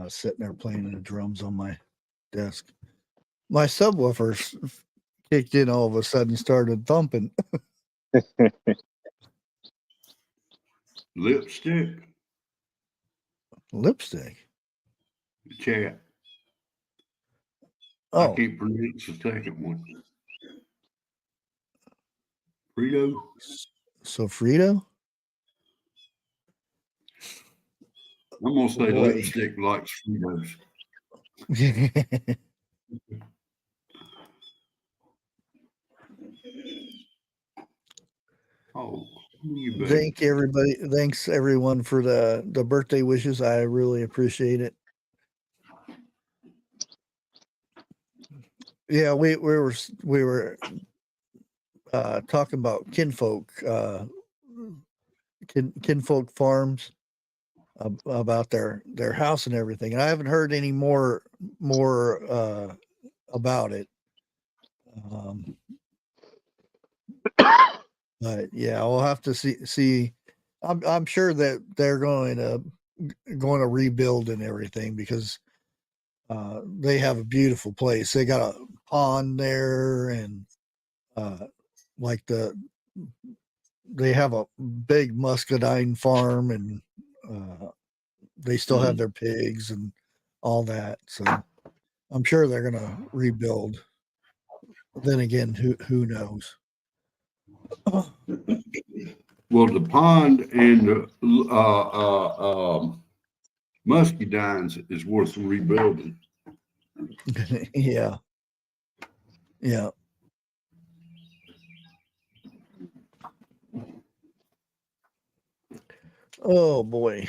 was sitting there playing the drums on my desk. My subwoofer kicked in all of a sudden, started thumping. Lipstick. Lipstick. Chat. Oh, I can't pronounce the second one. Frito. Sofrito. I'm gonna say Boy. lipstick likes Fritos. Oh, you bet. Thanks everyone for the birthday wishes. I really appreciate it. Yeah, we were talking about kinfolk farms, about their house and everything, and I haven't heard any more about it. But yeah, we'll have to see. I'm sure that they're going to rebuild and everything, because they have a beautiful place. They got a pond there, and like they have a big muscadine farm, and they still have their pigs and all that. So I'm sure they're going to rebuild. Then again, who knows? Well, the pond and the muscadines is worth rebuilding. Yeah. Oh boy.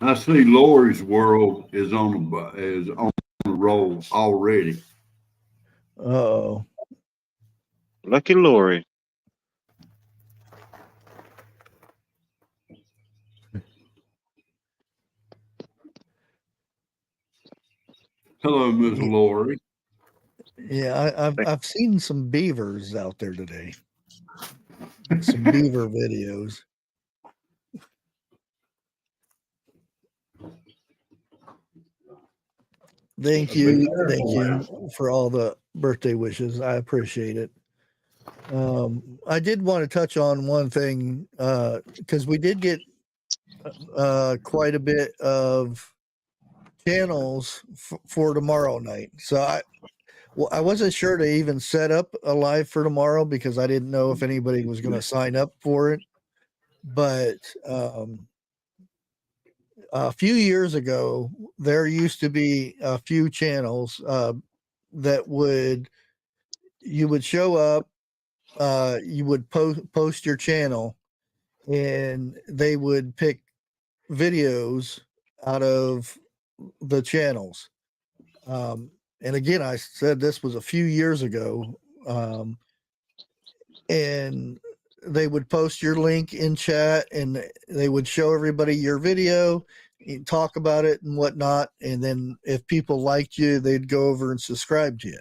I see Lori's world is on the roll already. Oh. Lucky Lori. Hello, Miss Lori. Yeah, I've seen some beavers out there today. Some beaver videos. Thank you for all the birthday wishes. I appreciate it. I did want to touch on one thing, because we did get quite a bit of channels for tomorrow night. So I wasn't sure to even set up a live for tomorrow, because I didn't know if anybody was going to sign up for it. But a few years ago, there used to be a few channels that you would show up, you would post your channel, and they would pick videos out of the channels. And again, I said this was a few years ago, and they would post your link in chat, and they would show everybody your video, talk about it and whatnot. And then if people liked you, they'd go over and subscribe to you.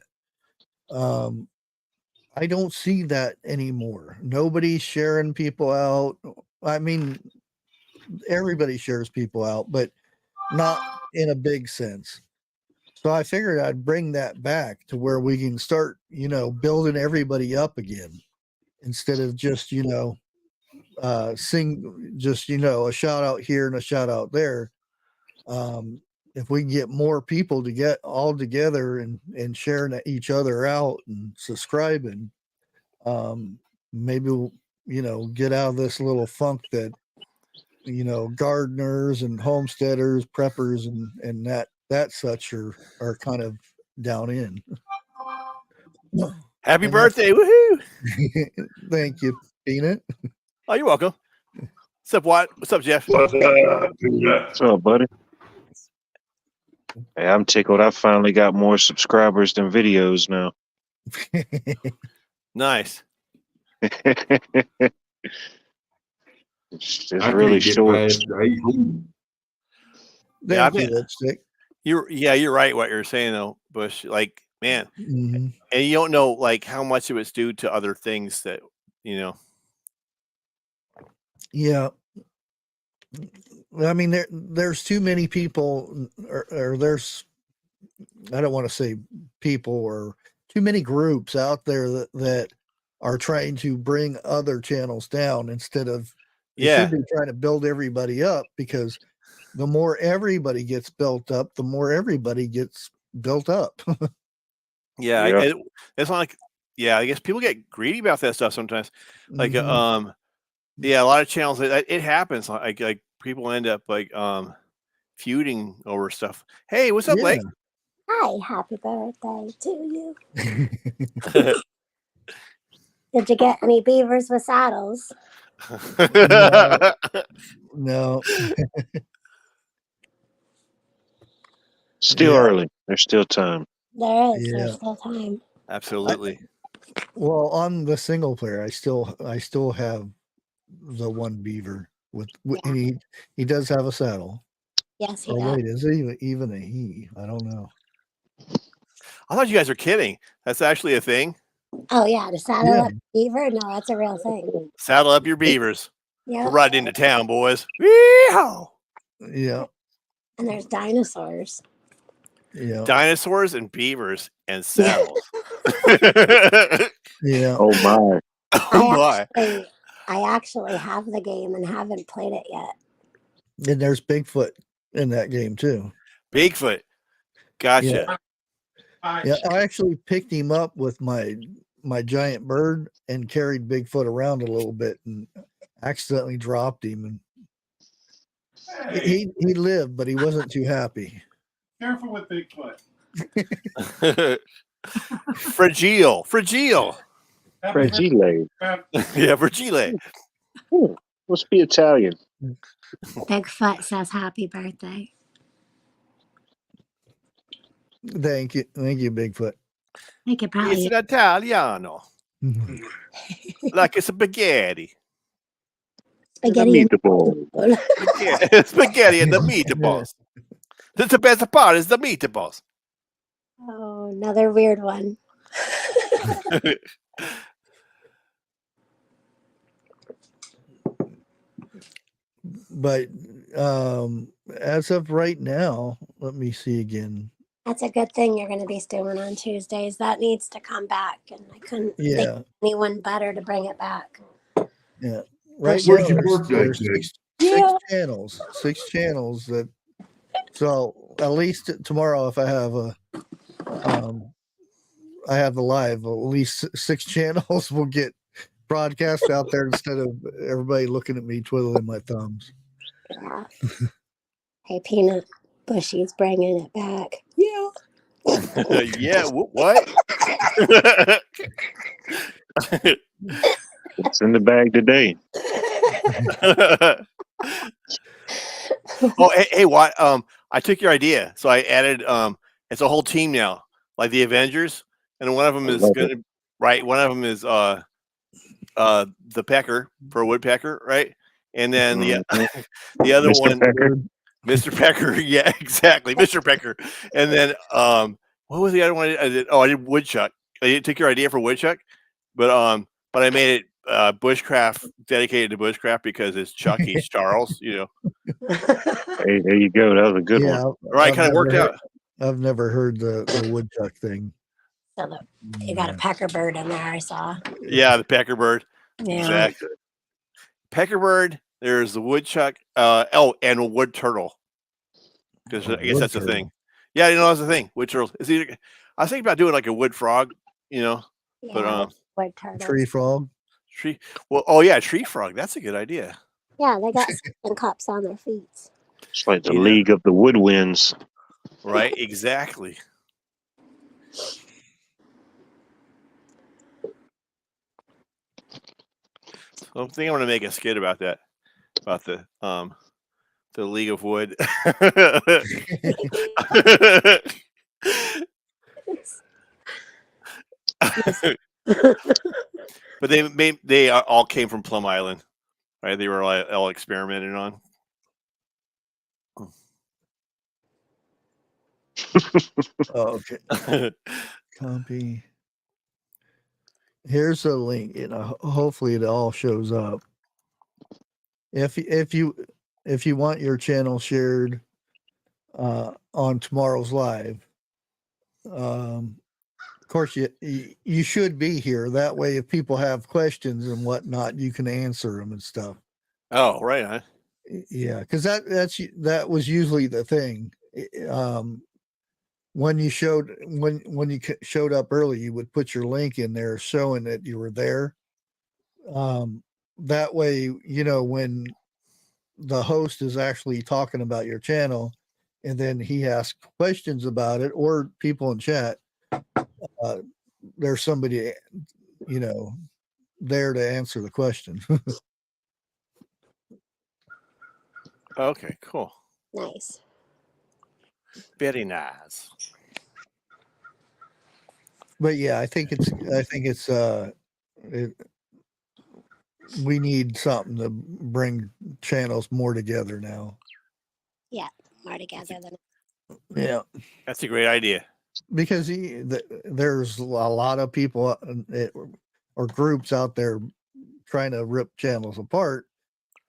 I don't see that anymore. Nobody's sharing people out. I mean, everybody shares people out, but not in a big sense. So I figured I'd bring that back to where we can start, building everybody up again, instead of just, a shout out here and a shout out there. If we can get more people to get all together and sharing each other out and subscribing, maybe we'll, get out of this little funk that, gardeners and homesteaders, preppers and that such are kind of down in. Happy birthday. Woohoo. Thank you, Peanut. Oh, you're welcome. What's up, Watt? What's up, Jeff? What's up, buddy? Hey, I'm tickled. I finally got more subscribers than videos now. Nice. It's really short. Yeah, you're right what you're saying though, Bush. Like, man, and you don't know like how much of it's due to other things that Yeah. I mean, there's too many people, or there's, I don't want to say people, or too many groups out there that are trying to bring other channels down instead of, they should be trying to build everybody up, because the more everybody gets built up, the more everybody gets built up. Yeah. It's not like, I guess people get greedy about that stuff sometimes. Like, Mhm. yeah, a lot of channels, it happens. Like people end up like feuding over stuff. Hey, what's up, Blake? Hi, happy birthday to you. Did you get any beavers with saddles? No. Still early. There's still time. There is. There's still time. Absolutely. Well, on the single player, I still have the one beaver and he does have a saddle. Yes, he Or does. wait, is it even a he? I don't know. I thought you guys were kidding. That's actually a thing. Oh yeah, to saddle up beaver? No, that's a real thing. Saddle up your beavers. Yeah. We're riding into town, boys. Yeehaw! Yeah. And there's dinosaurs. Yeah. Dinosaurs and beavers and saddles. Yeah. Oh my. Oh my. I actually have the game and haven't played it yet. And there's Bigfoot in that game too. Bigfoot. Gotcha. Yeah, I actually picked him up with my giant bird and carried Bigfoot around a little bit and accidentally dropped him, and he lived, but he wasn't too happy. Careful with Bigfoot. Fragile. Fragile. Yeah, fragile. Must be Italian. Bigfoot says happy birthday. Thank you, Bigfoot. I could probably. It's an Italiano. Like a spaghetti. Spaghetti and meatball. Spaghetti and the meatballs. That's the best part, is the meatballs. Oh, another weird one. But as of right now, let me see again. That's a good thing you're going to be doing on Tuesdays. That needs to come back, and I couldn't think of anyone better to bring it back. Yeah. Right Where's now, your birthday there's cake? six channels that, so at least tomorrow, if I have I have the live, at least 6 channels will get broadcast out there instead of everybody looking at me twiddling my thumbs. Yeah. Hey, Peanut, Bushy's bringing it back. Yeah. Yeah, what? It's in the bag today. Oh, hey, what? I took your idea, so I added. It's a whole team now, like the Avengers, and one of them is gonna right. One of them is the pecker for a woodpecker, right? And then the other Mr. one, Pecker. Mr. Pecker. Yeah, exactly, Mr. Pecker. And then what was the other one? I did woodchuck. I took your idea for woodchuck, but I made it bushcraft, dedicated to bushcraft, because it's Chuck, he's Charles, you know. Hey, there you go. That was a good one. Right, kind of worked out. I've never heard the woodchuck thing. So you got a pecker bird in there, I saw. Yeah, the pecker bird. Yeah. Exactly. Pecker bird. There's the woodchuck. And a wood turtle. Because I guess that's the thing. Yeah, you know, that's the thing. Wood turtle. I was thinking about doing like a wood frog, you know. Yeah, but wood turtle. Tree frog. Tree. Well, oh yeah, tree frog. That's a good idea. Yeah, they got skin cups on their feet. It's like the League of the Woodwinds. Right, exactly. So I'm thinking I'm gonna make a skit about that. About the League of Wood. But they all came from Plum Island, right? They were all experimented on. Oh, okay. Copy. Here's a link. Hopefully it all shows up. If if you want your channel shared on tomorrow's live, of course you should be here. That way, if people have questions and whatnot, you can answer them and stuff. Oh, right. Huh? Yeah, because that was usually the thing. When you showed up early, you would put your link in there showing that you were there. That way, when the host is actually talking about your channel, and then he asks questions about it, or people in chat, there's somebody, there to answer the question. Okay, cool. Nice. Very nice. But yeah, I think it's we need something to bring channels more together now. Yeah, more together than. Yeah, That's a great idea. because there's a lot of people or groups out there trying to rip channels apart.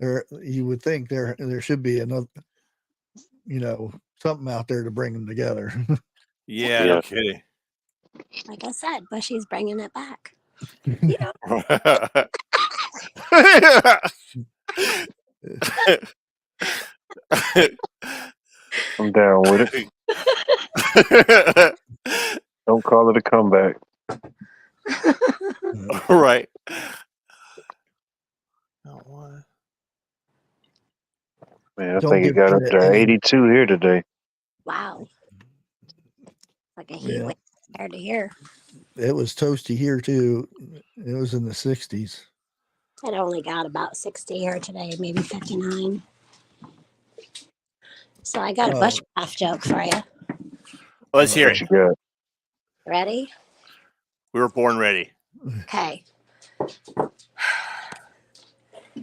You would think there should be another, something out there to bring them together. Yeah, Yeah. no kidding. Like I said, Bushy's bringing it back. Yeah. I'm down with it. Don't call it a comeback. Right. Oh, what? Man, I Don't think it give got up credit to any- 82 here today. Wow. Like a heat Yeah. wave compared to here. It was toasty here too. It was in the 60s. It only got about 60 here today, maybe 59. So I got a Oh. bushcraft joke for you. Let's hear What it. you got? Ready? We were born ready. Okay.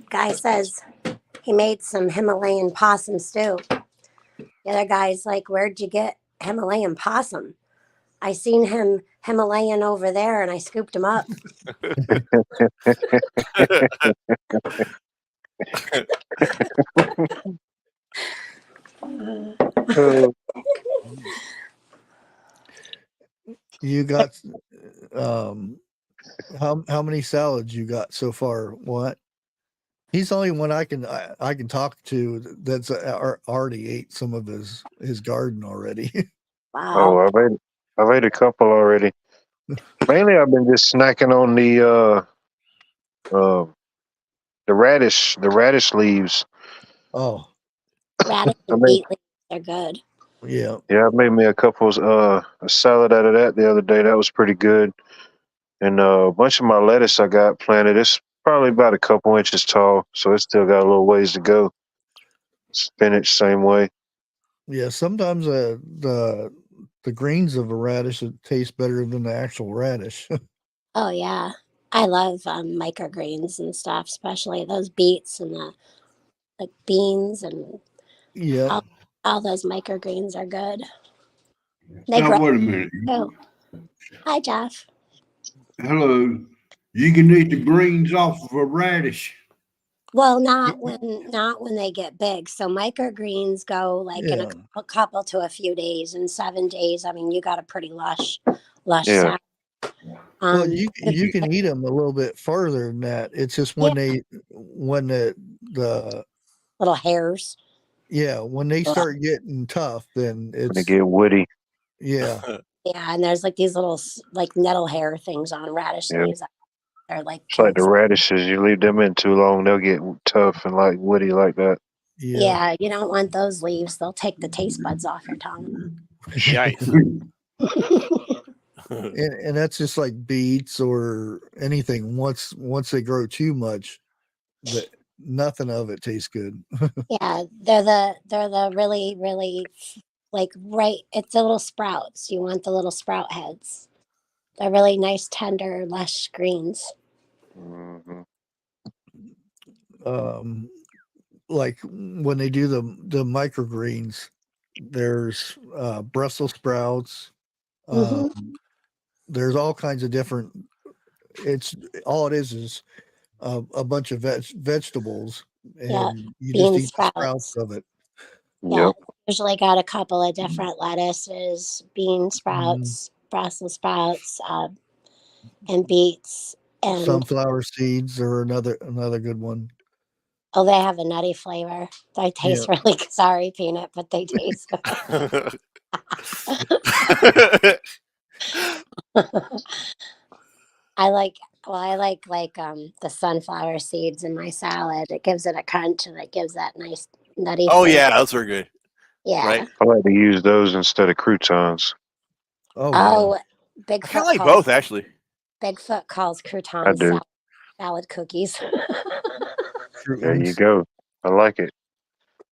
Guy says he made some Himalayan possum stew. The other guy's like, "Where'd you get Himalayan possum?" "I seen him Himalayan over there and I scooped him up." Uh, You got how many salads you got so far? What? He's the only one I can talk to that's already ate some of his garden already. oh, Wow. I've ate a couple already. Mainly, I've been just snacking on the radish leaves. Oh, Radish I and made beet leaves are good. yeah. I made me a salad out of that the other day. That was pretty good. And a bunch of my lettuce I got planted. It's probably about a couple inches tall, so it's still got a little ways to go. Spinach, same way. Yeah, sometimes the greens of a radish taste better than the actual radish. Oh yeah. I love microgreens and stuff, especially those beets and the like beans and Yeah. all those microgreens are good. They Now, grow wait a minute. too. Hi, Jeff. Hello. You can eat the greens off of a radish. Well, not when they get big. So microgreens go like in Yeah. a couple to a few days. In 7 days, I mean, you got a pretty lush Yeah. salad. Well, Um, you can eat them a little bit further than that. It's just when Yeah. the little hairs. when they start getting tough, then When they it's get woody. yeah. Yeah, and there's like these little like nettle hair things on radish Yeah. leaves. They're like It's like the cancer. radishes. You leave them in too long, they'll get tough and like woody like that. Yeah. Yeah, you don't want those leaves. They'll take the taste buds off your tongue. Yikes. And that's just like beets or anything. Once they grow too much, that nothing of it tastes good. Yeah, they're the really like right. It's the little sprouts. You want the little sprout heads. They're really nice, tender, lush greens. Hmm. Like when they do the microgreens, there's Brussels sprouts. Hmm. There's all kinds of different. It's all it is a bunch of vegetables and Yeah, you bean just eat the sprouts. sprouts of it. Yeah, Yep. usually got a couple of different lettuces, bean Mhm. sprouts, Brussels sprouts, and beets. And Sunflower seeds are another good one. oh, they have a nutty flavor. They Yeah. taste really sorry, peanut, but they taste good. I like the sunflower seeds in my salad. It gives it a crunch and it gives that nice nutty Oh flavor. yeah, those are good. Yeah. Right. I like to use those instead of croutons. Oh, Oh, I kind of Bigfoot like calls both actually. I croutons do. salad cookies. There you croutons. go. I like it.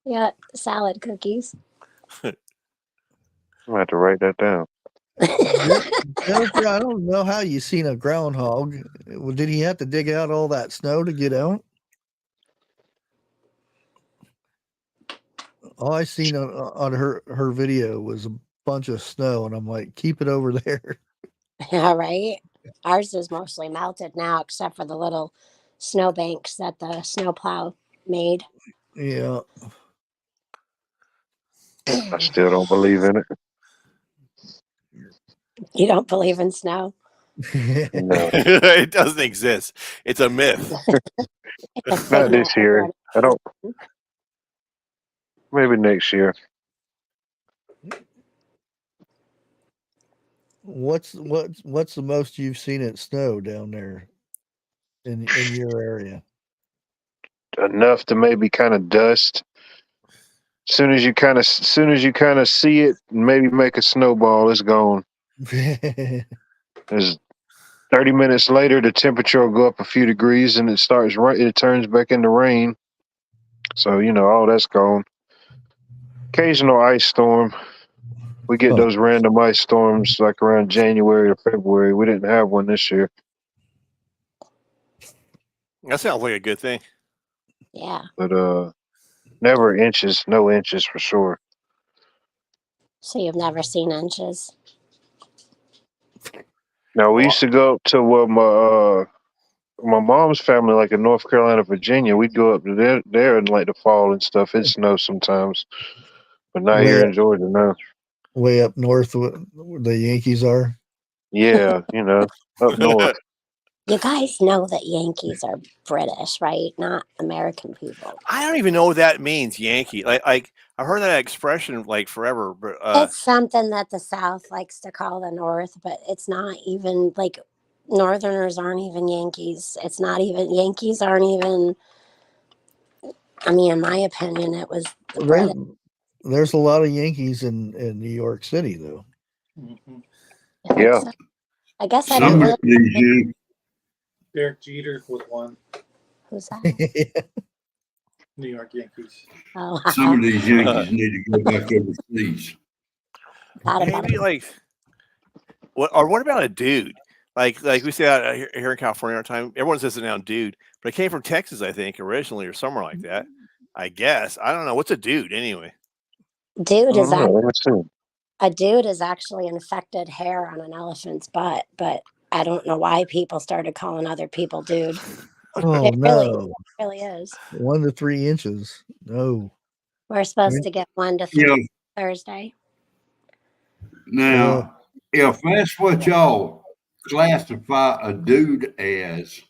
Yeah, salad cookies. I'm gonna have to write that down. Jennifer, I don't know how you seen a groundhog. Well, did he have to dig out all that snow to get out? All I seen on her video was a bunch of snow, and I'm like, keep it over there. Yeah, right. Ours is mostly melted now, except for the little snow banks that the snowplow made. Yeah. I still don't believe in it. You don't believe in snow? No, It doesn't exist. It's a myth. It's a not figment this of year. your I don't. Maybe next year. What's the most you've seen it snow down there in your area? Enough to maybe kind of dust. Soon as you kind of see it, maybe make a snowball. It's gone. There's 30 minutes later, the temperature will go up a few degrees, and it starts right. It turns back into rain. So all that's gone. Occasional ice storm. We get Huh. those random ice storms like around January or February. We didn't have one this year. That sounds like a good thing. Yeah. But never inches, no inches for sure. So you've never seen inches? Now we used to go up to my mom's family, like in North Carolina, Virginia. We'd go up to there in like the fall and stuff. It snows sometimes, but not way here up, in Georgia. No. way up north where the Yankees are. Yeah, up north. You guys know that Yankees are British, right? Not American people. I don't even know what that means, Yankee. Like I've heard that expression like forever, but It's something that the South likes to call the North, but it's not even like Northerners aren't even Yankees. It's not even Yankees aren't even. I mean, in my opinion, it was the There's, British. there's a lot of Yankees in New York City, though. Mhm. I think Yeah. so. I guess I don't Some of really. these you Derek Jeter was one. Who's that? New York Yankees. Oh, some of these Yankees need to go back overseas. thought about maybe it. like what about a dude? Like we say out here in California all the time. Everyone says it now, dude, but it came from Texas, I think, originally or somewhere like that. I guess I don't know. What's a dude anyway? Dude is Let me see. a dude is actually infected hair on an elephant's butt, but I don't know why people started calling other people dude. Oh It no, really is. 1 to 3 inches. No. We're supposed to get 1 to 3 Yeah. Thursday. Now, if that's what y'all classify a dude as,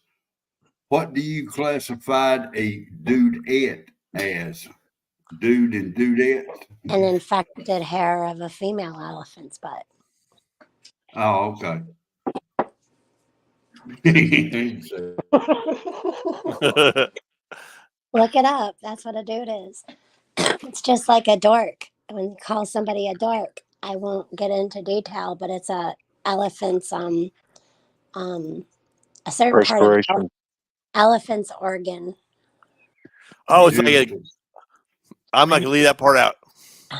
what do you classify a dudette as? Dude and dudette? An infected hair of a female elephant's butt. Oh, okay. Look it up. That's what a dude is. It's just like a dork. When you call somebody a dork, I won't get into detail, but it's a elephant's a certain part of Perspiration. elephant's organ. Oh, it's like Beautiful. I'm not gonna leave that part out.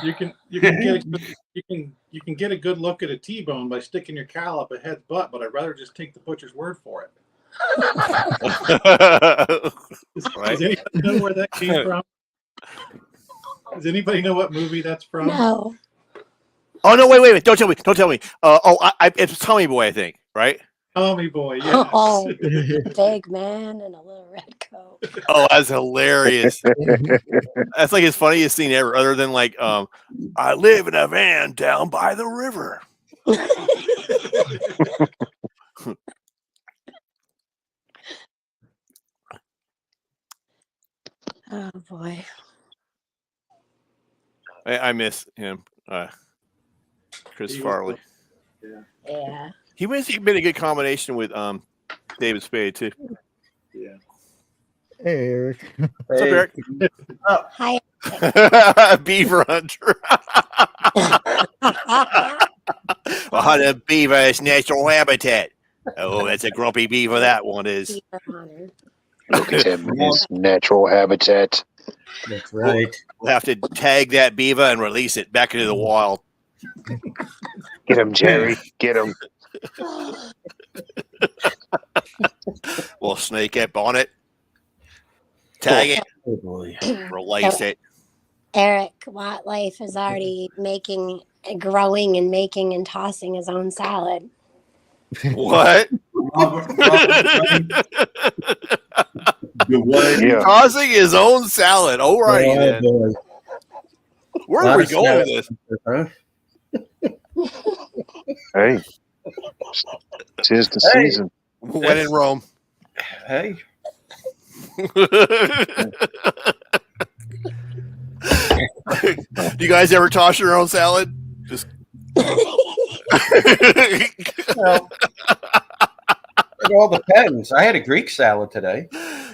You can get you can get a good look at a T-bone by sticking your cowl up a head's butt, but I'd rather just take the butcher's word for it. Right? Does anybody know where that came from? Does anybody know what movie that's from? No. Oh no! Wait! Don't tell me! Don't tell me! It's Tommy Boy, I think. Right? Tommy boy, yes. Oh, big man in a little red coat. Oh, that's hilarious. That's like his funniest scene ever, other than like, I live in a van down by the river. Oh boy. I miss him, Chris He was Farley. Yeah. Yeah. He was been a good combination with David Spade too. Yeah. Hey, Eric. What's up, Eric? Hi. Beaver hunter. Oh, the beaver's natural habitat. Oh, that's a grumpy beaver. That one is. Look at him in his natural habitat. That's right. We'll have to tag that beaver and release it back into the wild. Get him, Jerry. Get him. We'll snake up on it, tag it, Oh boy. release it. Eric Wildlife is already growing and making and tossing his own salad. What? Yeah. Tossing his own salad. All righty then. boy. Where Lot are we of going with salad. this? Huh? Hey. Tis the Hey. season. When in Rome. Hey. Do you guys ever toss your own salad? Just Well, it all depends. I had a Greek salad today.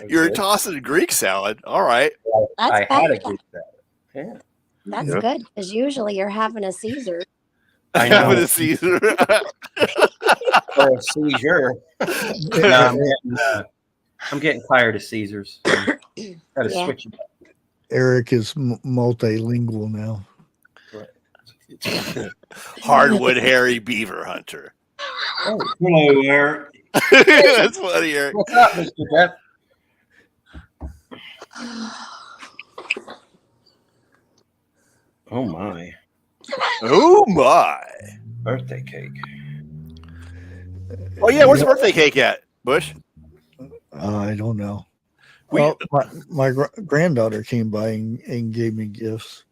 You're tossing a Greek salad. All right. I That's had a bad. Greek salad. Yeah. That's Yeah. good because usually you're having a Caesar. I know. Having a Caesar. Or a seizure. No, I'm getting tired of Caesars. Got to Yeah. switch it up. Eric is multilingual now. Hardwood hairy beaver hunter. Oh, Hello, Eric. That's funny, Eric. what's up, Mr. Jeff? Oh my. Oh my. Birthday cake. Oh yeah, where's the birthday cake at, Bush? I don't know. We- Well, my granddaughter came by and gave me gifts.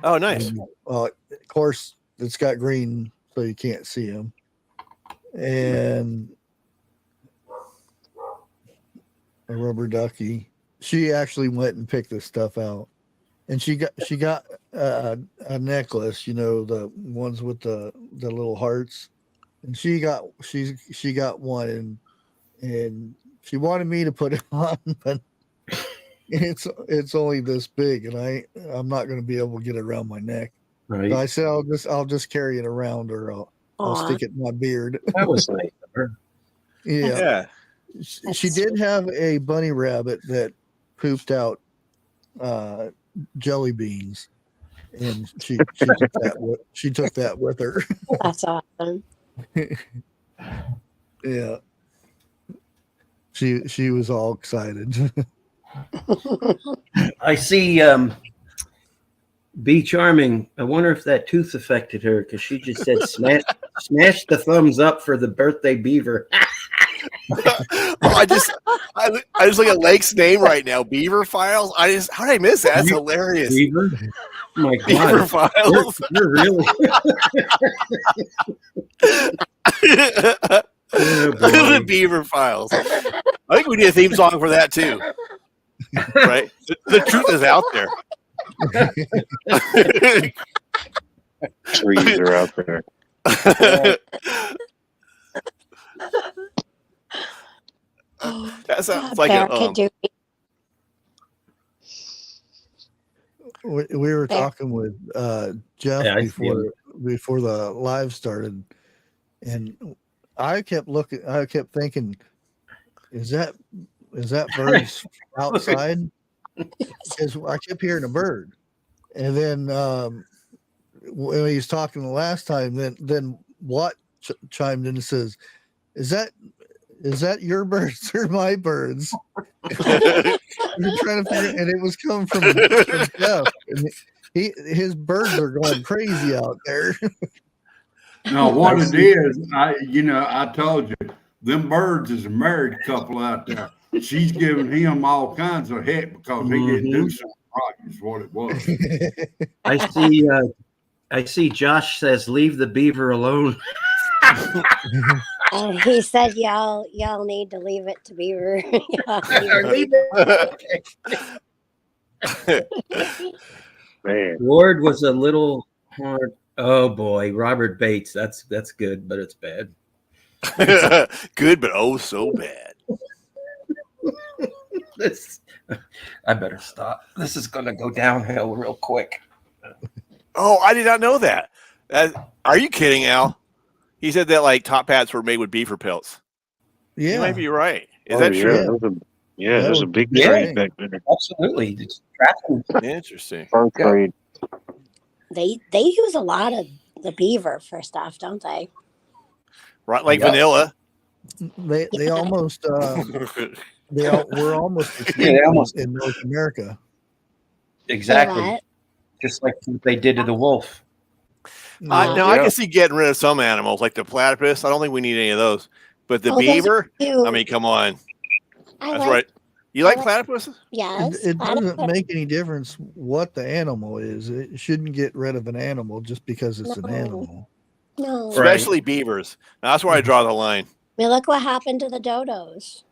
Oh, nice. Of course, it's got green, so you can't see them. And a rubber ducky. She actually went and picked this stuff out, and she got a necklace. You know, the ones with the little hearts. And she got one, and she wanted me to put it on, but it's only this big, and I'm not going to be able to get it around my neck. Right. So I said I'll just carry it around, or I'll Aw. stick it in my beard. That was nice of her. Yeah. Yeah. She did have a bunny rabbit that pooped out jelly beans, and she took that with her. That's awesome. Yeah. She was all excited. I see B Charming. I wonder if that tooth affected her because she just said smash the thumbs up for the birthday beaver. I just look at Lake's name right now. Beaver Files. How did I miss that? That's hilarious. Beaver? Oh my Beaver God. Files. You're really. Oh, boy. The Beaver Files. I think we need a theme song for that too. Right? The truth is out there. Trees are out there. That sounds like Bear a could do We were There. talking with Jeff Yeah, I see him. before the live started, and I kept thinking, is that bird's outside? Because I kept hearing a bird, and then when he was talking the last time, then Watt chimed in and says, "Is that your birds or my birds?" We're trying to figure, and it was coming from Jeff, and his birds are going crazy out there. No, what it is, I told you, them birds is a married couple out there. She's giving him all kinds of heck because he didn't do something right, is what it was. I see Josh says leave the beaver alone. He said y'all need to leave it to Beaver. Man, Ward was a little hard. Oh boy, Robert Bates. That's good, but it's bad. Good, but oh so bad. I better stop. This is going to go downhill real quick. Oh, I did not know that. Are you kidding, Al? He said that like top hats were made with beaver pelts. Yeah. You might be right. Is that yeah, true? There's a big trade back there. Absolutely. It's tracking. Interesting. Fur trade. They use a lot of the beaver for stuff, don't they? Right, like vanilla. They almost we're almost in North America. Exactly. What? Just like what they did to the wolf. No, I can see getting rid of some animals, like the platypus. I don't think we need any of those. But the beaver, I mean, come on. That's right. You like platypuses? Yes. It doesn't make any difference what the animal is. It shouldn't get rid of an animal just because it's an animal. No. Especially beavers. Now, that's where I draw the line. I mean, look what happened to the dodos.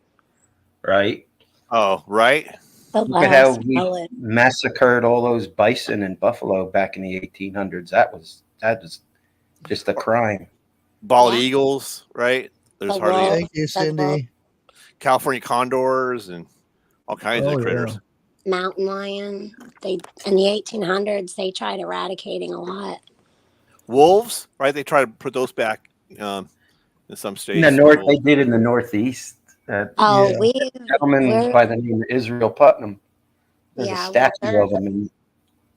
Right. Oh, right. Look at how we massacred all those bison and buffalo back in the 1800s. That was just a crime. Bald eagles, right? There's hardly Thank you, Cindy. California condors and all kinds of critters. Mountain lion. They in the 1800s they tried eradicating a lot. Wolves, right? They try to put those back in some states. In the north, they did in the Northeast. We Gentleman by the name of Israel Putnam. There's a statue of him.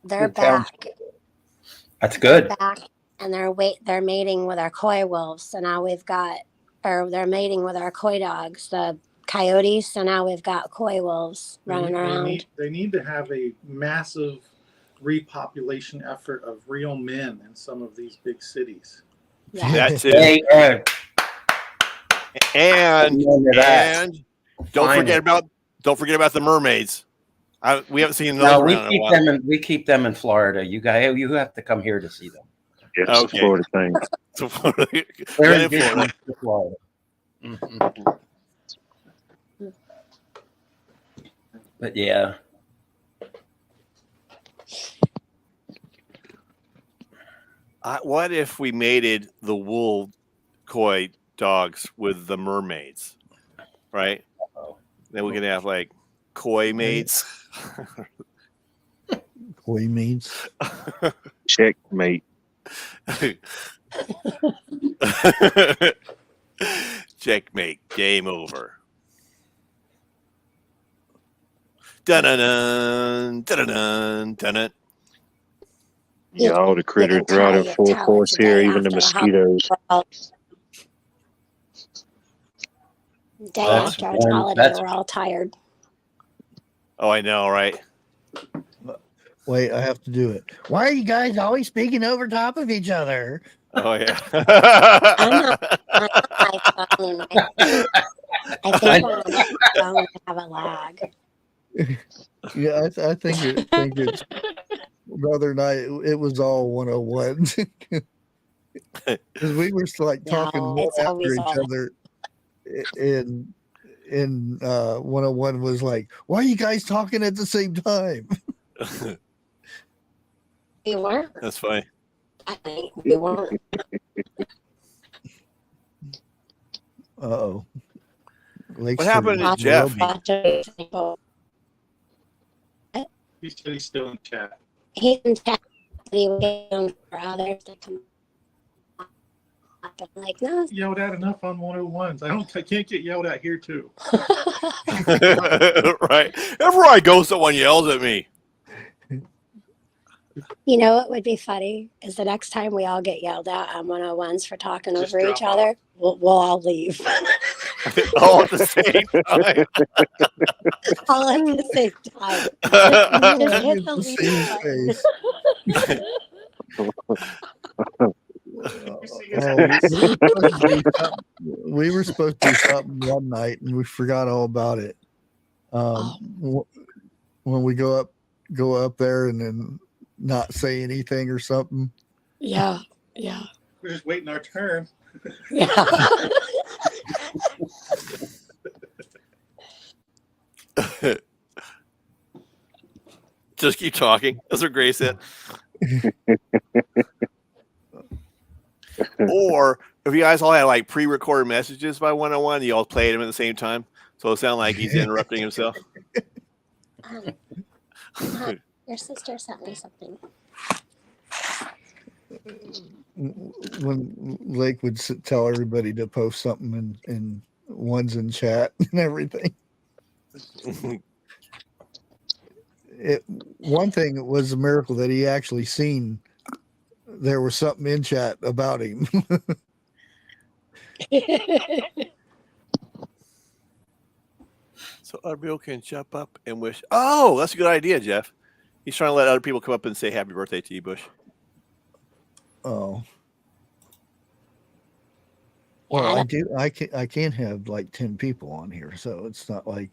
They're back. That's good. They're back, and they're mating with our coy wolves. So now they're mating with our coy dogs, the coyotes. So now we've got coy wolves running around. They need to have a massive repopulation effort of real men in some of these big cities. Yeah. That too. And don't forget about the mermaids. We haven't seen those. No, we keep them in Florida. You have to come here to see them. Yeah, it's a Florida thing. They're in Florida. Mm-hmm. But yeah. What if we mated the wool coy dogs with the mermaids, right? Then we can have like koi mates. Koi mates. Checkmate. Checkmate. Game over. Dun-dun-dun, dun-dun-dun, dun-dun. Yeah, all the critters are out in full force here, even the mosquitoes. Day after our holiday, we're all tired. Oh, I know, right? Wait, I have to do it. Why are you guys always speaking over top of each other? Oh, yeah. I'm not my phone. I think on my phone I have a lag. Yeah, I think it's the other night. It was all 101 because we were like talking after each other. In 101 was like, why are you guys talking at the same time? We weren't. That's funny. I think we weren't. Uh-oh. What happened to Jeff? He said he's still in chat. He's in chat. He was waiting for others to come up. I'm like, no. Yelled at enough on 101s. I can't get yelled at here too. Right. Everywhere I go, someone yells at me. You know what would be funny is the next time we all get yelled at on 101s for talking Just over each other, we'll all leave. All at the same time. All at the same time. Just hit the leave button. we were supposed to do something one night and we forgot all about it. When we go up there and then not say anything or something. Yeah. We're just waiting our turn. Yeah. Just keep talking. That's what Grace said. Or if you guys all had like pre-recorded messages by one-on-one, you all played them at the same time, so it sounds like he's interrupting himself. Your sister sent me something. When Lake would tell everybody to post something and one's in chat and everything. One thing, it was a miracle that he actually seen there was something in chat about him. So other people can jump up and wish. Oh, that's a good idea, Jeff. He's trying to let other people come up and say happy birthday to you, Bush. Oh. Well, I can't have like 10 people on here, so it's not like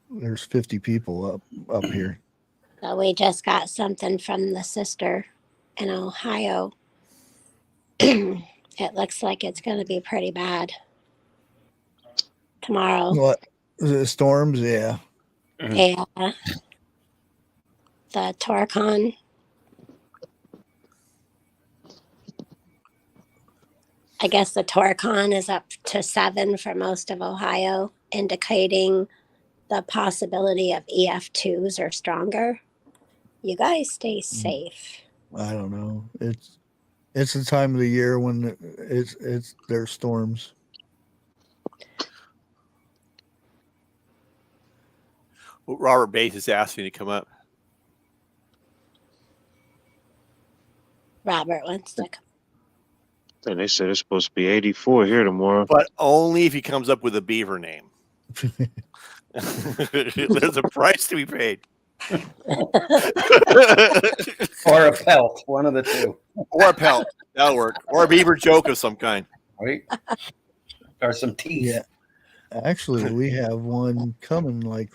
there's 50 people up here. So we just got something from the sister in Ohio. It looks like it's going to be pretty bad tomorrow. What? The storms? Yeah. Yeah. The Torcon. I guess the Torcon is up to 7 for most of Ohio, indicating the possibility of EF2s or stronger. You guys stay safe. I don't know. It's the time of the year when there's storms. Well, Robert Bates is asking to come up. Robert wants to come. And they said it's supposed to be 84 here tomorrow. But only if he comes up with a beaver name. There's a price to be paid. Or a pelt, one of the two. Or a pelt. That'll work. Or a beaver joke of some kind. Right? Or some teeth. Yeah. Actually, we have one coming like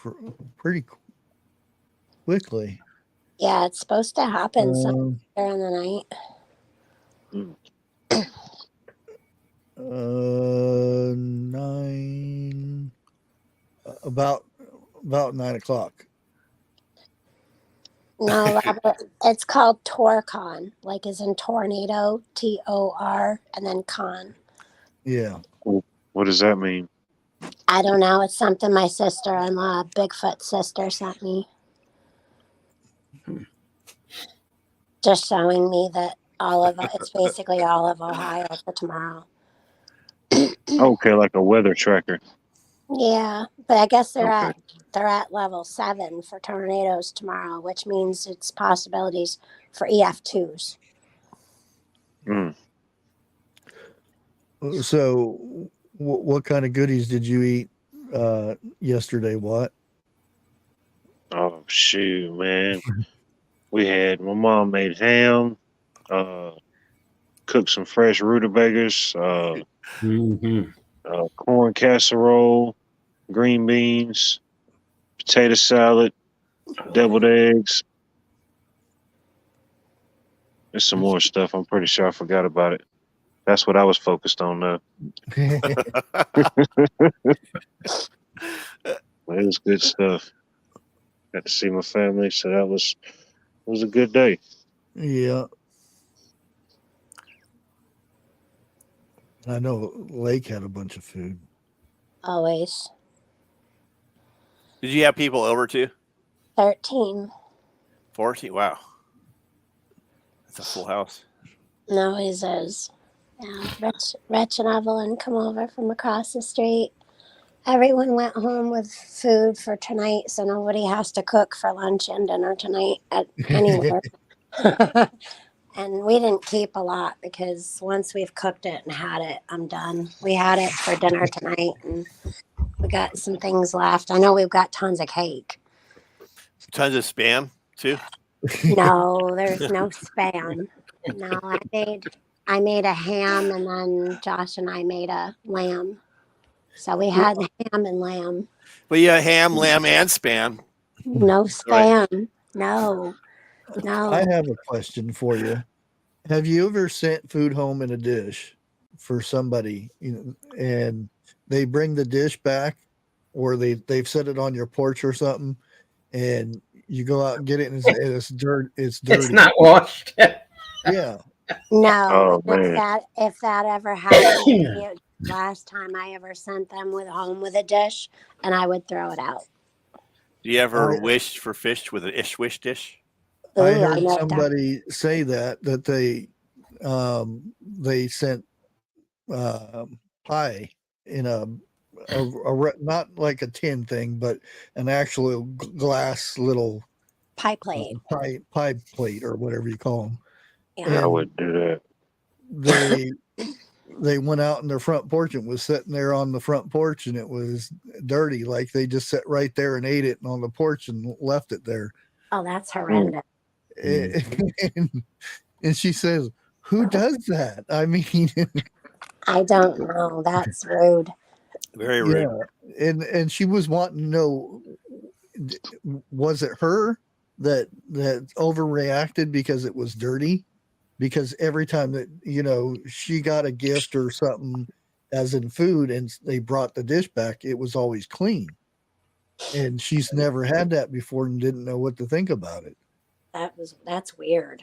pretty quickly. Yeah, it's supposed to happen somewhere in the night. About 9 o'clock. No, Robert, it's called Torcon, like as in tornado, TOR, and then con. Yeah. What does that mean? I don't know. It's something my sister-in-law, Bigfoot sister, sent me. Just showing me that it's basically all of Ohio for tomorrow. Okay, like a weather tracker. Yeah, but I guess they're at level 7 for tornadoes tomorrow, which means it's possibilities for EF2s. So, what kind of goodies did you eat yesterday? What? Oh shoot, man! My mom made ham, cooked some fresh rutabagas, corn casserole, green beans, potato salad, deviled eggs. There's some more stuff. I'm pretty sure I forgot about it. That's what I was focused on though. It was good stuff. Got to see my family, so it was a good day. Yeah. I know Lake had a bunch of food. Always. Did you have people over too? 13. 14? Wow. That's a full house. No, he says. Yeah, Rich and Evelyn come over from across the street. Everyone went home with food for tonight, so nobody has to cook for lunch and dinner tonight at anywhere. And we didn't keep a lot because once we've cooked it and had it, I'm done. We had it for dinner tonight, and we got some things left. I know we've got tons of cake. Tons of spam too? No, there's no spam. No, I made a ham, and then Josh and I made a lamb. So we had ham and lamb. But yeah, ham, lamb, and spam. No spam. No. I No. have a question for you. Have you ever sent food home in a dish for somebody, and they bring the dish back, or they've set it on your porch or something, and you go out and get it, and it's dirty. It's dirty. It's not washed. Yeah. No. Oh, man. If that ever happened, it was the last time I ever sent them home with a dish, and I would throw it out. Do you ever wish for fish with an wish dish? Ooh, I heard know somebody say that they sent pie in a not like a tin thing, but an actual glass little pie plate. Pie plate or whatever you call them. Yeah. I wouldn't do that. They went out in their front porch and was sitting there on the front porch, and it was dirty. Like they just sat right there and ate it on the porch and left it there. Oh, that's horrendous. And she says, "Who does that?" I mean, I don't know. That's rude. Very rude. Yeah, and she was wanting to know, was it her that overreacted because it was dirty? Because every time that she got a gift or something, as in food, and they brought the dish back, it was always clean, and she's never had that before and didn't know what to think about it. That's weird.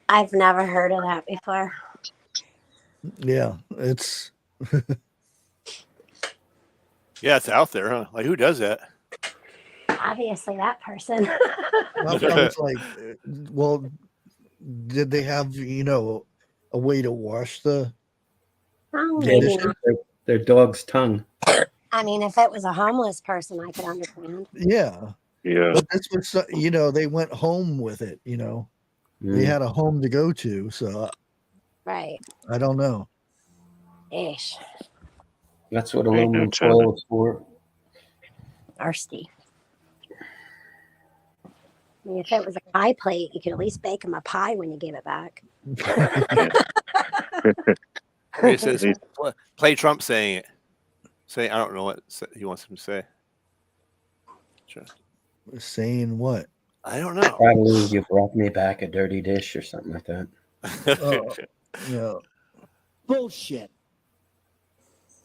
I've never heard of that before. Yeah, it's Yeah, it's out there, huh? Like, who does that? Obviously that person. I was like, well, did they have a way to wash the? Oh, Yeah, maybe not. Their dog's tongue. I mean, if it was a homeless person, I could understand. Yeah, Yeah. but this was they went home with it. They had a home to go to, so Right. I don't know. Ish. That's what Ain't no aluminum telling. foil is for. Thirsty. I mean, if it was a pie plate, you could at least bake them a pie when you gave it back. It says, play Trump saying it. Say, I don't know what he wants him to say. Sure. Saying what? I don't know. Probably you brought me back a dirty dish or something like that. Oh, yeah, Bullshit.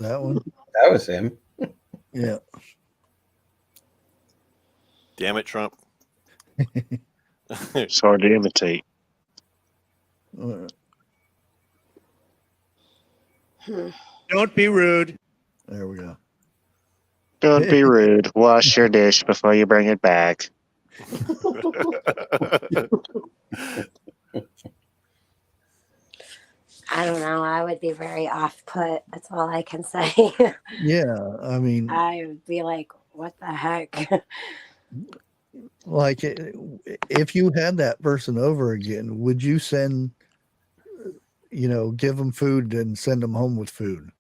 that one. That was him. Yeah. Damn it, Trump. It's hard to imitate. Don't be rude. There we go. Don't be rude. Wash your dish before you bring it back. I don't know. I would be very off put. That's all I can say. Yeah, I mean, I would be like, what the heck? like if you had that person over again, would you send, give them food and send them home with food?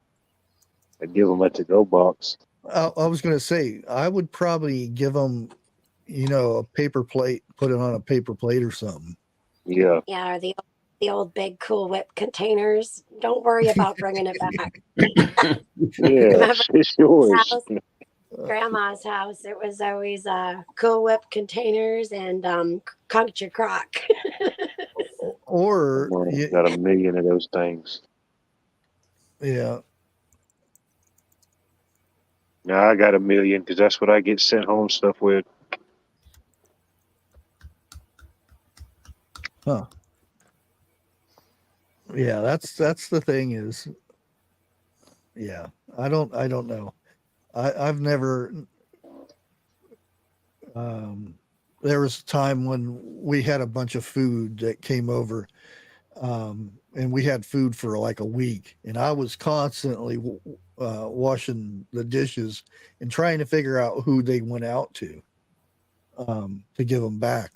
I'd give them a to-go box. I was going to say, I would probably give them, a paper plate, put it on a paper plate or something. Yeah. Yeah, or the old big Cool Whip containers. Don't worry about bringing it back. Yeah, it's yours. Grandma's house, it was always Cool Whip containers and Country Crock. Or Got a million of those things. yeah. Now I got a million because that's what I get sent home stuff with. Huh. Yeah, that's the thing is, yeah, I don't know. I've never, there was a time when we had a bunch of food that came over, and we had food for like a week, and I was constantly washing the dishes and trying to figure out who they went out to give them back.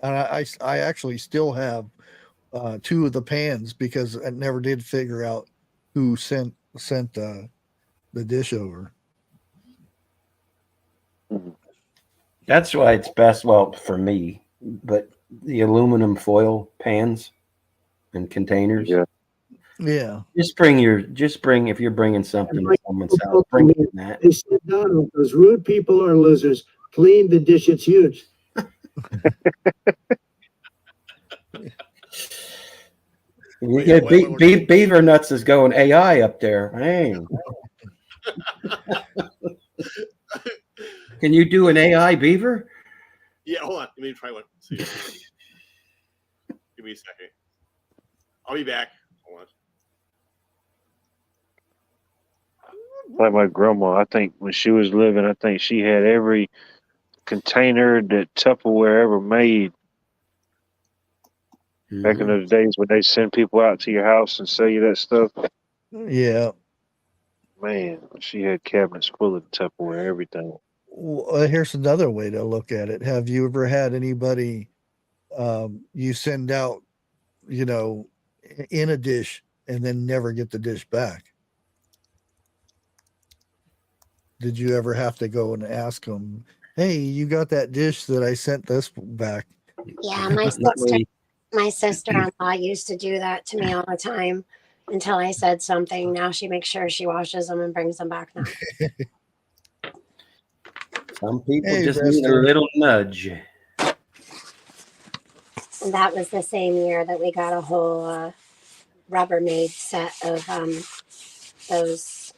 And I actually still have 2 of the pans because I never did figure out who sent the dish over. That's why it's best. Well, for me, but the aluminum foil pans and containers. Yeah. Yeah. Just bring if you're bringing something to someone's house, bring in that. They said, Donald, those rude people are losers. Clean the dish, it's huge. You get Beaver Nuts is going AI up there. Man. Can you do an AI Beaver? Yeah, hold on. Let me try one. See. Give me a second. I'll be back. Hold on. Like my grandma, I think when she was living, I think she had every container that Tupperware ever made. Back in those days when they send people out to your house and sell you that stuff. Yeah. Man, she had cabinets full of Tupperware, everything. Well, here's another way to look at it. Have you ever had anybody you send out, you know, in a dish and then never get the dish back? Did you ever have to go and ask them, hey, you got that dish that I sent this back? Yeah, my sister-in-law used to do that to me all the time until I said something. Now she makes sure she washes them and brings them back now. Some people just need a little nudge. And that was the same year that we got a whole Rubbermaid set of those,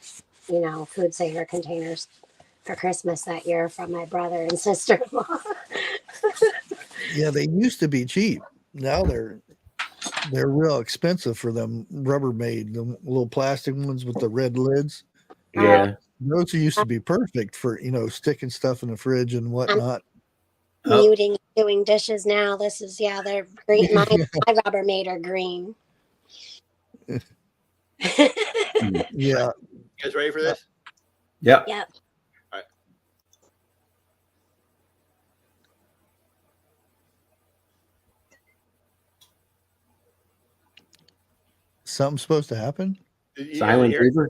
you know, food saver containers for Christmas that year from my brother and sister-in-law. Yeah, they used to be cheap. Now they're real expensive for them Rubbermaid, the little plastic ones with the red lids. Yeah. Those used to be perfect for, you know, sticking stuff in the fridge and whatnot. Muting, doing dishes now. This is, yeah, they're green. My Rubbermaid are green. Yeah. You guys ready for this? Yep. Yep. All right. Something's supposed to happen? Silent Beaver?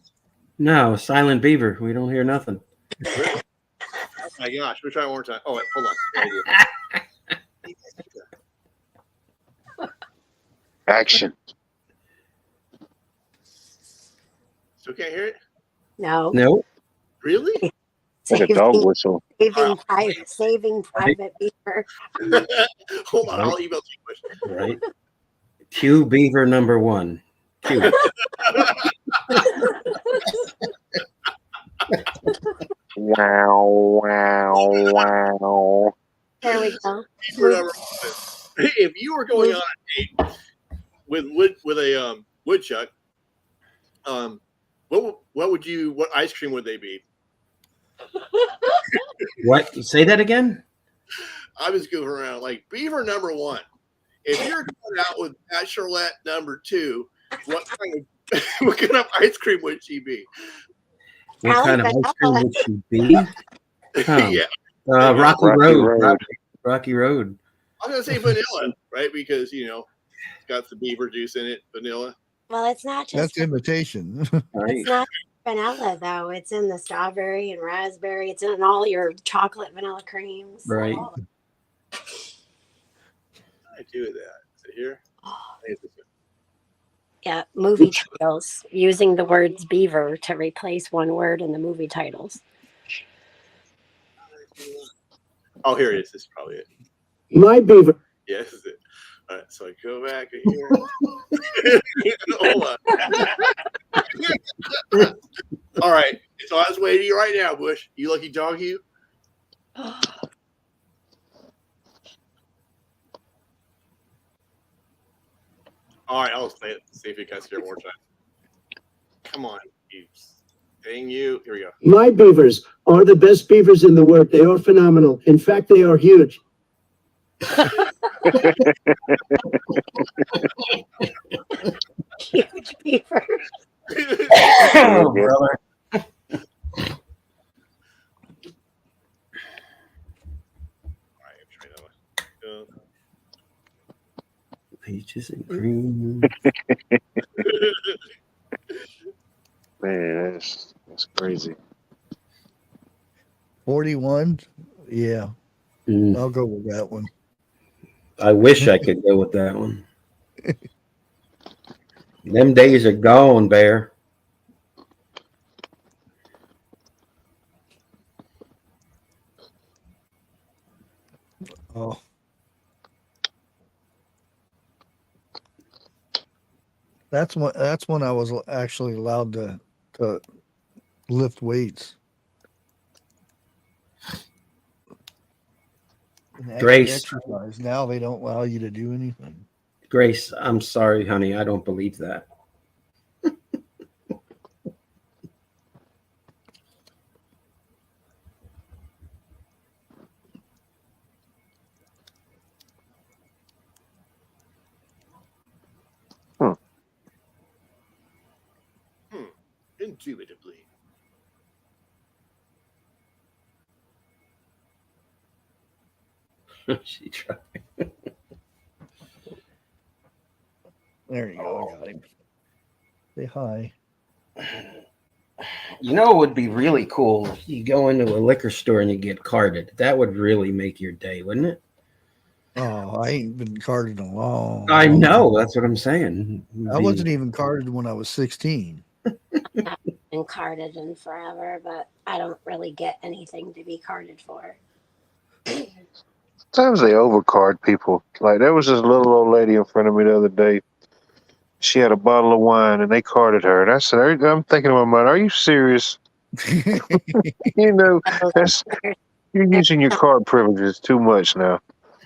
No, Silent Beaver. We don't hear nothing. Oh my gosh. We'll try one more time. Oh, wait, hold on. Action. Still can't hear it? No. No. Really? Like a dog whistle. Saving Private Beaver. Hold on. I'll email you. Right. Cue Beaver number 1. Cue. Wow, wow, wow. There we go. If you were going on a date with a woodchuck, what ice cream would they be? What? Say that again? I was going around like Beaver number 1. If you're going out with Bachelorette number 2, what kind of ice cream would she be? What kind of ice cream would she be? Yeah. Rocky Road. Rocky Road. I was gonna say vanilla, right? Because you know it's got the beaver juice in it, vanilla. Well, it's not just That's imitation. it's not vanilla though. It's in the strawberry and raspberry. It's in all your chocolate vanilla creams. Right. What do I do with that? Is it here? Yeah, movie titles using the words beaver to replace one word in the movie titles. Oh, here it is. This is probably it. My beaver. Yeah, this is it. All right, so I go back here. Hold on. All right, it's on its way to you right now, Bush. You lucky dog, you. All right, I'll play it. See if you guys hear one more time. Come on, you. Dang you. Here we go. My beavers are the best beavers in the world. They are phenomenal. In fact, they are huge. Huge beaver. Oh, brother. Peaches and cream. Man, that's crazy. 41? Yeah. I'll go with that one. I wish I could go with that one. Them days are gone, Bear. Oh. That's when I was actually allowed to lift weights. And Grace. exercise. Now they don't allow you to do anything. Grace, I'm sorry, honey. I don't believe that. Indubitably. She tried. There you go. I got him. Say hi. You know, it would be really cool if you go into a liquor store and you get carded. That would really make your day, wouldn't it? Oh, I ain't been carded in a long. I long know. time. That's what I'm saying. I wasn't even carded when I was 16. Been carded in forever, but I don't really get anything to be carded for. Sometimes they overcard people. Like there was this little old lady in front of me the other day. She had a bottle of wine and they carded her. And I said, I'm thinking in my mind, are you serious? You know, that's you're using your card privileges too much now.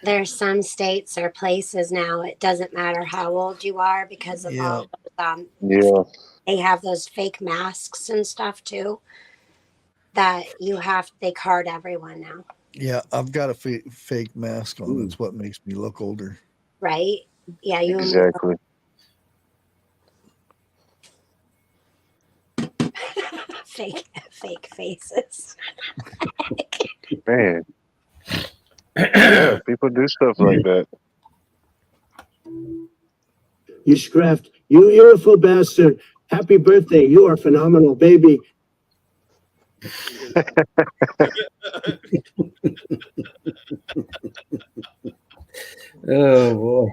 There's some states or places now, it doesn't matter how old you are because of Yeah. all Yeah. they have those fake masks and stuff too that they card everyone now. Yeah, I've got a fake mask on. That's what makes me look older. Right? Yeah, you Exactly. fake faces. Man. Yeah, people do stuff like that. You scraft. You beautiful bastard. Happy birthday. You are phenomenal, baby. Oh boy.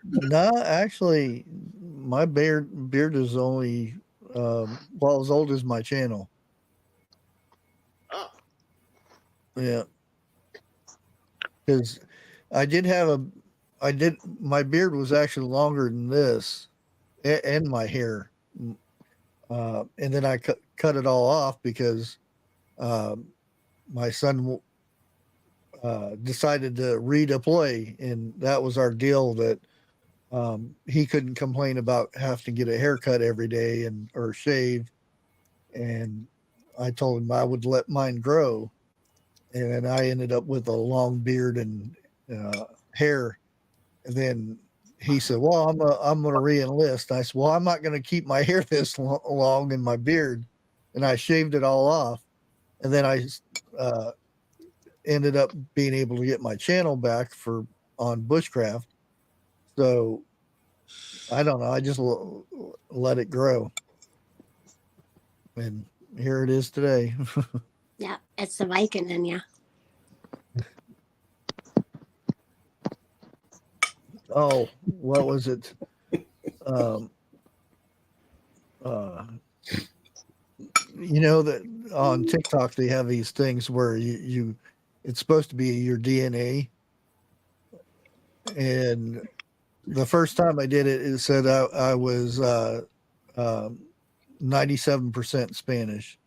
No, actually, my beard is only as old as my channel. Oh. Yeah, because my beard was actually longer than this, and my hair, and then I cut it all off because my son decided to redeploy, and that was our deal that he couldn't complain about having to get a haircut every day or shave, and I told him I would let mine grow, and then I ended up with a long beard and hair, and then he said, "Well, I'm going to re-enlist." I said, "Well, I'm not going to keep my hair this long and my beard," and I shaved it all off, and then I ended up being able to get my channel back on bushcraft. So I don't know. I just let it grow, and here it is today. Yeah, it's the Viking in you. Oh, what was it? You know that on TikTok they have these things where it's supposed to be your DNA, and the first time I did it, it said I was 97% Spanish.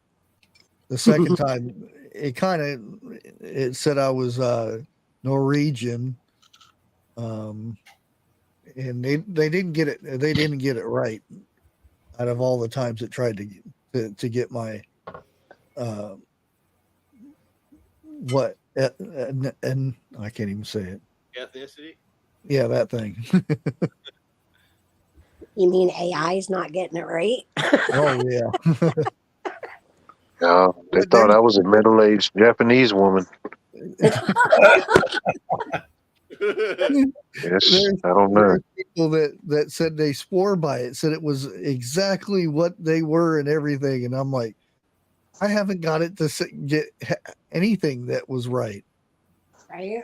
The second time, it said I was Norwegian, and they didn't get it. They didn't get it right. Out of all the times it tried to get my what and I can't even say it. Ethnicity? Yeah, that thing. You mean AI's not getting it right? Oh yeah. No, they thought I was a middle-aged Japanese woman. Yes, I don't know. There are people that said they swore by it, said it was exactly what they were and everything, and I'm like, I haven't got it to get anything that was right. Right?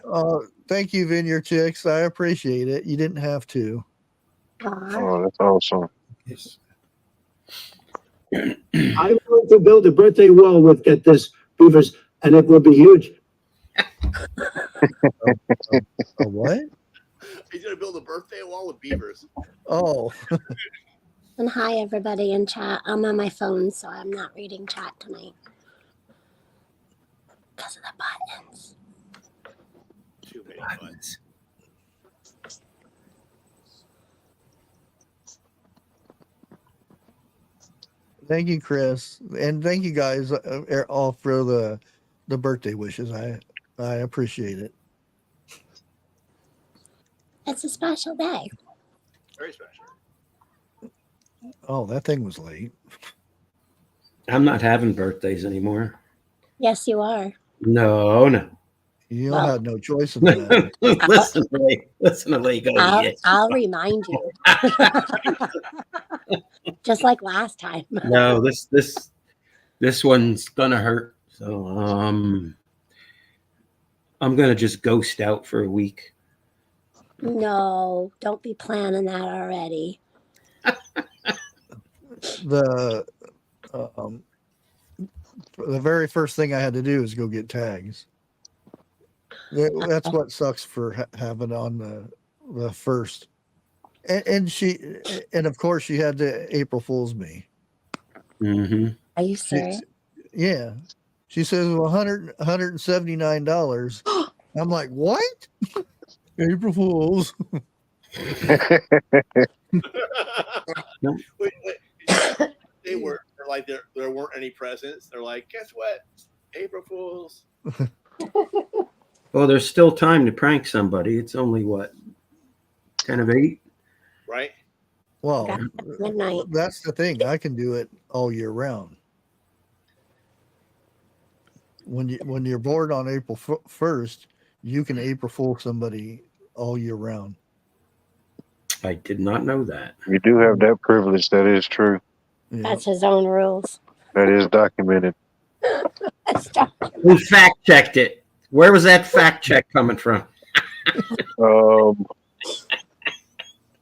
thank you, Vineyard Chicks. I appreciate it. You didn't have to. Aw. Oh, that's awesome. I'm going to build a birthday wall with, get this, beavers, and it will be huge. A what? He's gonna build a birthday wall with beavers. Oh, And hi, everybody in chat. I'm on my phone, so I'm not reading chat tonight. Because of the buttons. Too many buttons. thank you, Chris, and thank you guys all for the birthday wishes. I appreciate it. It's a special day. Very special. Oh, that thing was late. I'm not having birthdays anymore. Yes, you are. No. You Well- had no choice in that. Listen to Lego. I'll remind you. Just like last time. No, this one's gonna hurt. So I'm gonna just ghost out for a week. No, don't be planning that already. The very first thing I had to do is go get tags. That's what sucks for having on the first. And of course she had to April Fool's me. Mm-hmm. Are you serious? Yeah. She says, well, $179. I'm like, what? April Fools. Wait. They were like there weren't any presents. They're like, guess what? April Fools. Well, there's still time to prank somebody. It's only what, 10 of 8? Right? Well, Got midnight. that's the thing. I can do it all year round. When you're bored on April 1st, you can April Fool somebody all year round. I did not know that. You do have that privilege. That is true. Yeah. That's his own rules. That is documented. Who fact checked it? Where was that fact check coming from?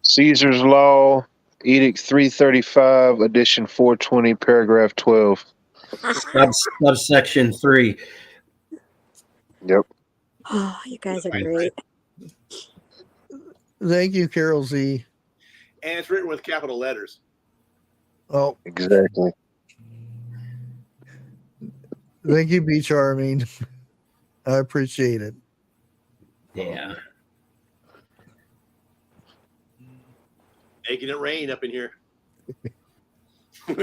Caesar's Law, Edict 335, edition 420, paragraph 12. Subsection 3. Yep. Oh, you guys are great. Thank you, Carol Z. And it's written with capital letters. Oh, Exactly. thank you, B Charming. I appreciate it. Yeah. Making it rain up in here. I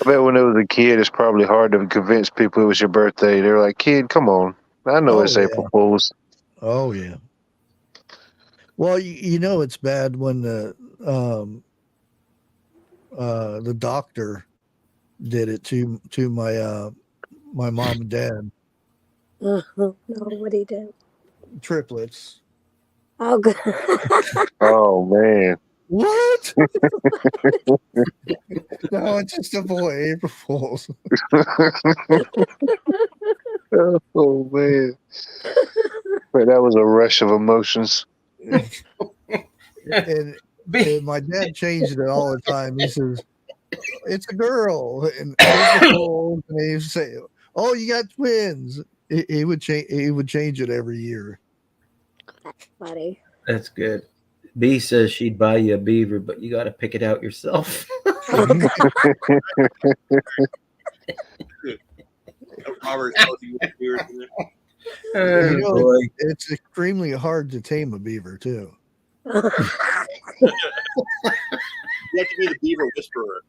bet when it was a kid, it's probably hard to convince people it was your birthday. They're like, kid, come on. I know it's yeah. April Fool's. Oh yeah. Well, you know it's bad when the doctor did it to my my mom and dad. No, what he did? Triplets. Oh, good. Oh, man. What? No, it's just a boy. April Fools. Oh, man. But that was a rush of emotions. and my dad changed it all the time. He says, "It's a girl," and April Fools, and he would say, "Oh, you got twins." He would change. He would change it every year. Buddy. That's good. B says she'd buy you a beaver, but you got to pick it out yourself. Robert, You know, boy. it's extremely hard to tame a beaver too. you have to be the beaver whisperer.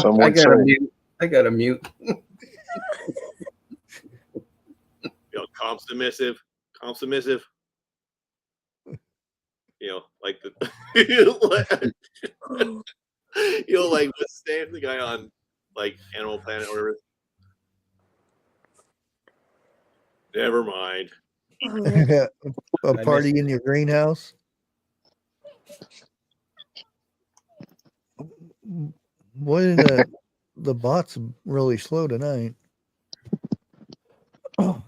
Some I would got say. a mute. I got a mute. You know, calm submissive. You know, like the like what's the name of the guy on like Animal Planet or whatever? Never mind. A party in your greenhouse. Boy, the bot's really slow tonight. Oh.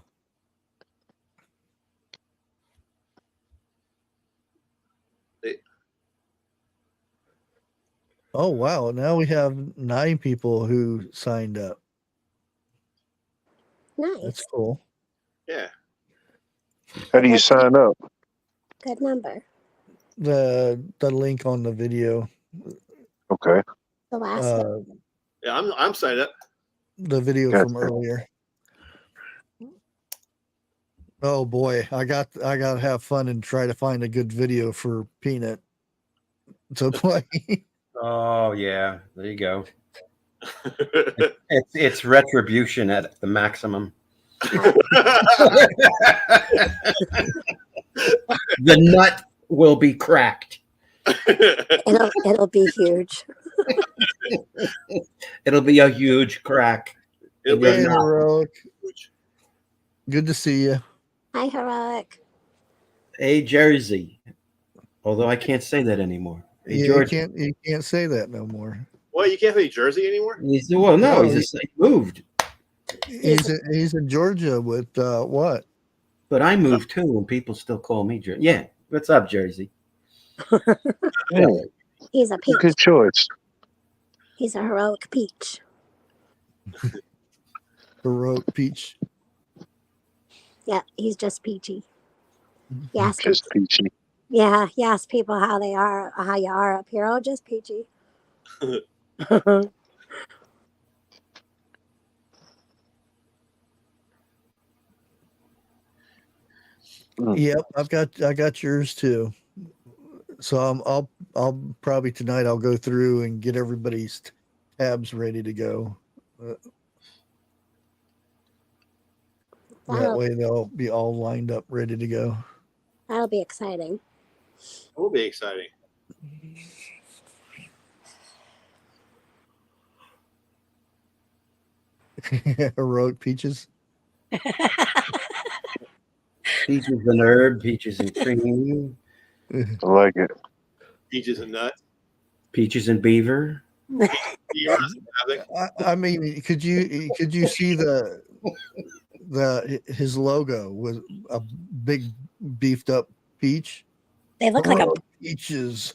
Oh wow! Now we have 9 people who signed up. That's Nice. cool. Yeah. How do you sign up? Good number. The link on the video, Okay. The last one. uh, Yeah, I'm signed up. the video Gotcha. from earlier. Oh boy, I got to have fun and try to find a good video for Peanut to play. Oh yeah, there you go. It's retribution at the maximum. The nut will be cracked. It'll be huge. It'll be a huge crack. It'll Hey, be Heroic. Good to see you. Hi, Heroic. A Jersey. Although I can't say that anymore. A Yeah, Georgia. you can't say that no more. What, you can't say Jersey anymore? Well, no, No, he moved. He's in Georgia with what? But I moved too, and people still call me Jersey. Yeah. What's up, Jersey? Yeah, He's a peach. good choice. He's a heroic peach. Heroic Peach. Yeah, he's just peachy. Yes. Just peachy. Yeah, you ask people how you are up here. Oh, just peachy. Yep, I got yours too. So I'll probably tonight I'll go through and get everybody's tabs ready to go. That way they'll be all lined up, ready to go. That'll be exciting. It will be exciting. Heroic Peaches. Peaches and herb, peaches and cream, I like it. Peaches and nuts. peaches and beaver. I mean, could you see his logo was a big beefed up peach? They look like a Peaches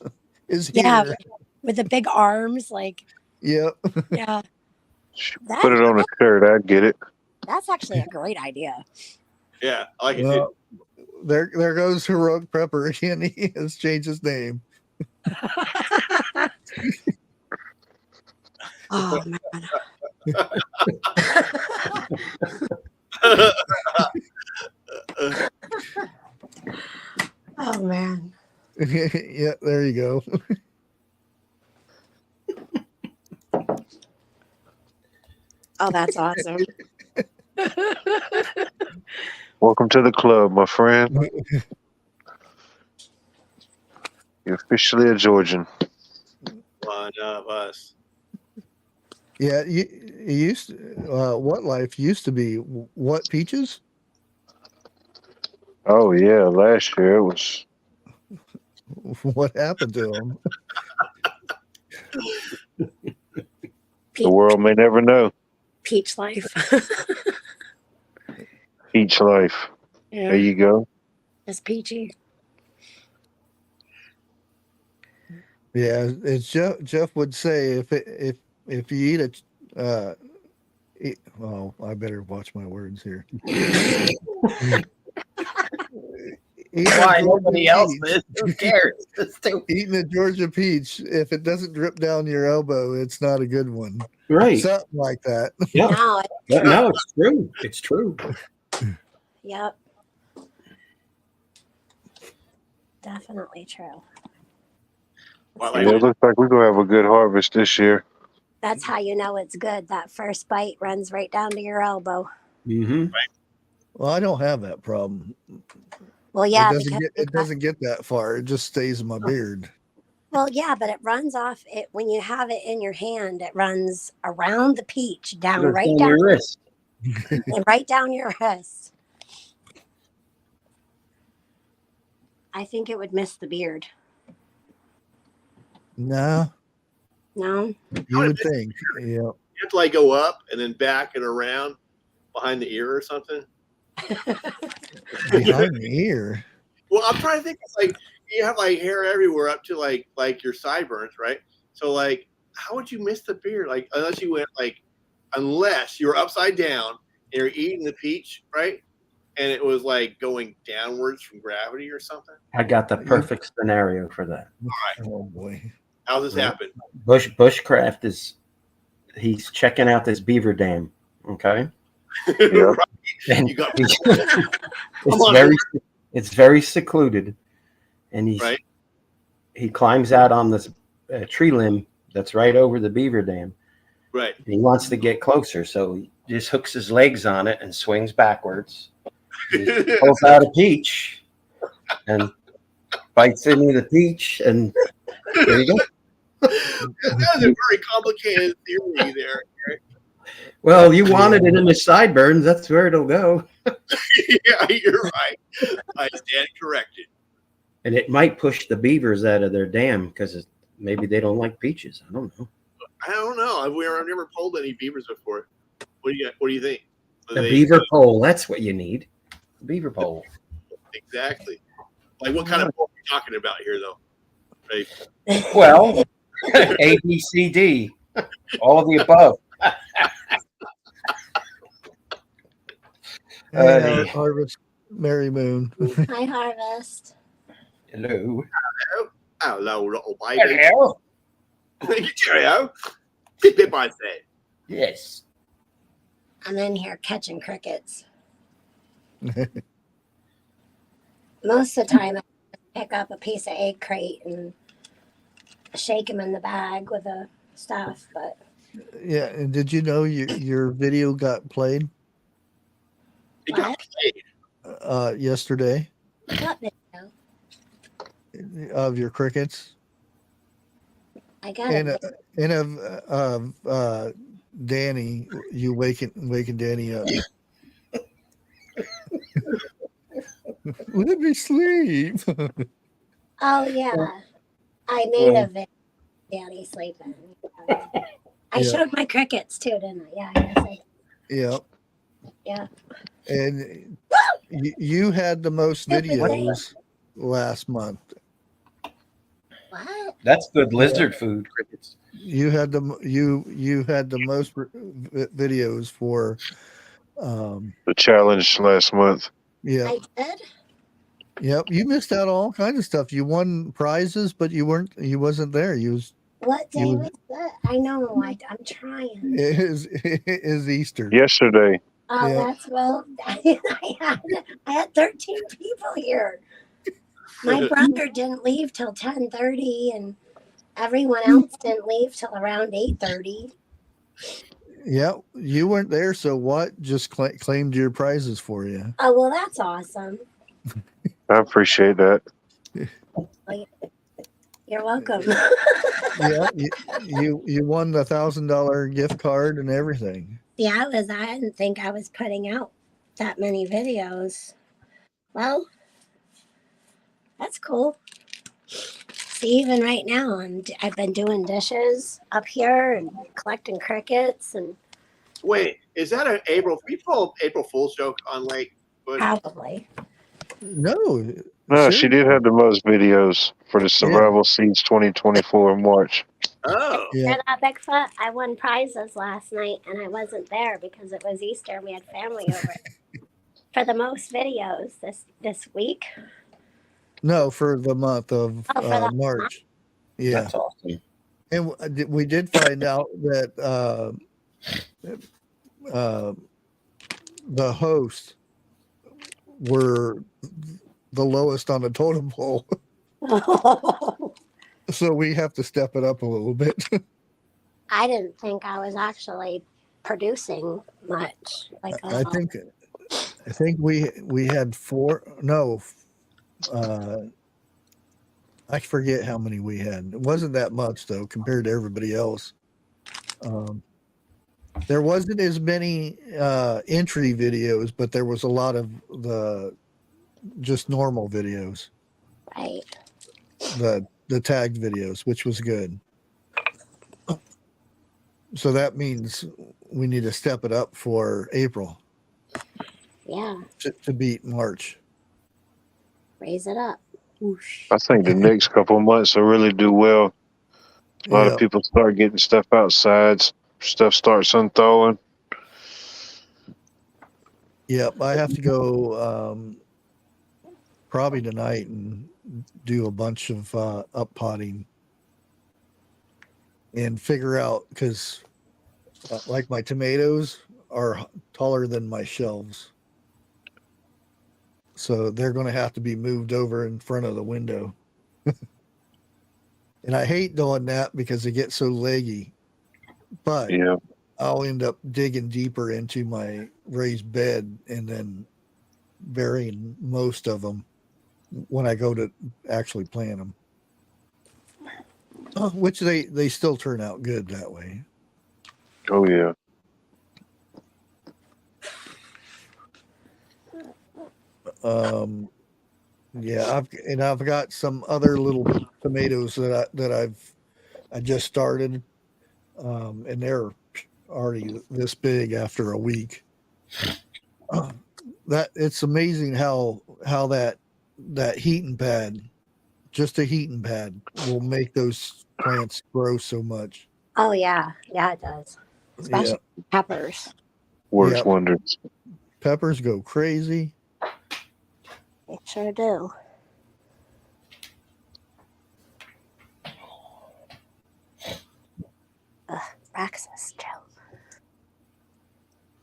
is yeah, here. with the big arms, like Yep. yeah. Put it on a shirt. I'd get it. That's actually a great idea. Yeah, I like it Well, too. there goes Heroic Prepper again. He has changed his name. Oh man. Oh man. Yeah, there you go. Oh, that's awesome. Welcome to the club, my friend. You're officially a Georgian. One of us. Yeah, it used What Life used to be What Peaches? Oh yeah, last year it was. What happened to him? The world may never know. Peach life. Peach life. Yeah. There you go. It's peachy. Yeah, it's Jeff would say if you eat it, well, I better watch my words here. Why nobody else is? Who cares? Eating a Georgia peach, if it doesn't drip down your elbow, it's not a good one. Right. Something like that. Yeah. No, No, it's true. It's true. yep. Definitely true. Well, Yeah, it looks like we're gonna have a good harvest this year. That's how you know it's good. That first bite runs right down to your elbow. Mm-hmm. Well, I don't have that problem. Well, yeah, it doesn't get that far. It just stays in my beard. well, yeah, but it runs off. It when you have it in your hand, it runs around the peach, down Goes right down down your wrist. and right down your wrist. I think it would miss the beard. No, No, you would think. Yeah. you have to like go up and then back and around behind the ear or something. Behind the ear. Well, I'm trying to think. It's like you have like hair everywhere up to like your sideburns, right? So like how would you miss the beer? Like, unless you went unless you were upside down and you're eating the peach, right? And it was like going downwards from gravity or something. I got the perfect scenario for that. Oh boy. How's this happen? Bushcraft he's checking out this beaver dam. Okay. Yeah. And You got it's very secluded, and he climbs out on this tree limb that's right over the beaver dam. right. He wants to get closer, so he just hooks his legs on it and swings backwards. He pulls out a peach and bites into the peach, and there you go. That is a very complicated theory there. Eric. Well, you wanted it in the sideburns. That's where it'll go. Yeah, you're right. I stand corrected. And it might push the beavers out of their dam because maybe they don't like peaches. I don't know. I don't know. I've never pulled any beavers before. What do you think? A beaver pole. That's what you need. A beaver pole. Exactly. Like, what kind of pole are you talking about here, though? Right? Well, A, B, C, D. All of the above. Hey, Harvest, Mary Moon. Hi, Harvest. Hello. Hello, little baby. Hello. Cheerio. Pip pip, I say. Yes. I'm in here catching crickets. Most of the time, I pick up a piece of egg crate and shake them in the bag with the stuff. But Yeah, and did you know your video got played It got played. yesterday what video? of your crickets? I got And it. and of Danny, you waking Danny up. Let me sleep. Oh yeah, I made a video. Danny sleeping. I Yeah. showed my crickets too, didn't I? Yeah, I guess I did. Yeah, Yeah. and you had the most Stupid videos last month. What? That's good lizard food, crickets. You had you had the most videos for The challenge last month. yeah. I did. Yep, you missed out on all kinds of stuff. You won prizes, but you wasn't there. What day You- was that? I know. I'm trying. It is Easter. Yesterday. Oh, Yeah. that's well. I had 13 people here. My brother didn't leave till 10:30, and everyone else didn't leave till around 8:30. Yeah, you weren't there, so what just claimed your prizes for you. Oh well, that's awesome. I appreciate that. You're welcome. Yeah, you won the $1,000 gift card and everything. Yeah, I didn't think I was putting out that many videos. Well, that's cool. See, even right now, I've been doing dishes up here and collecting crickets and Wait, is that an April? We pull April Fool's joke on Lake Bush? probably. No, No, seriously. she did have the most videos for the Survival Seeds 2024 in March. Oh, Yeah, For that Bigfoot, I won prizes last night, and I wasn't there because it was Easter. We had family over. For the most videos this week. no, for the month of Oh, for the March. Yeah, That's awesome. and we did find out that the hosts were the lowest on the totem pole, so we have to step it up a little bit. I didn't think I was actually producing much. Like I think we had four. No, I forget how many we had. It wasn't that much though compared to everybody else. There wasn't as many entry videos, but there was a lot of the just normal videos, right. the tagged videos, which was good. So that means we need to step it up for April Yeah, to beat March. raise it up. Whoosh. I think the next couple of months will really do well A lot Yeah. of people start getting stuff outside. Stuff starts unthawing. Yep. I have to go probably tonight and do a bunch of up potting and figure out because like my tomatoes are taller than my shelves. So they're going to have to be moved over in front of the window. And I hate doing that because they get so leggy. But Yeah. I'll end up digging deeper into my raised bed and then burying most of them when I go to actually plant them. Which they still turn out good that way. Oh yeah. Yeah, I've got some other little tomatoes that I just started, and they're already this big after a week. That it's amazing how that heating pad, just a heating pad, will make those plants grow so much. Oh yeah, yeah, it does. Especially Yeah, peppers. Works yeah. wonders. Peppers go crazy. They sure do. Praxis, Joe.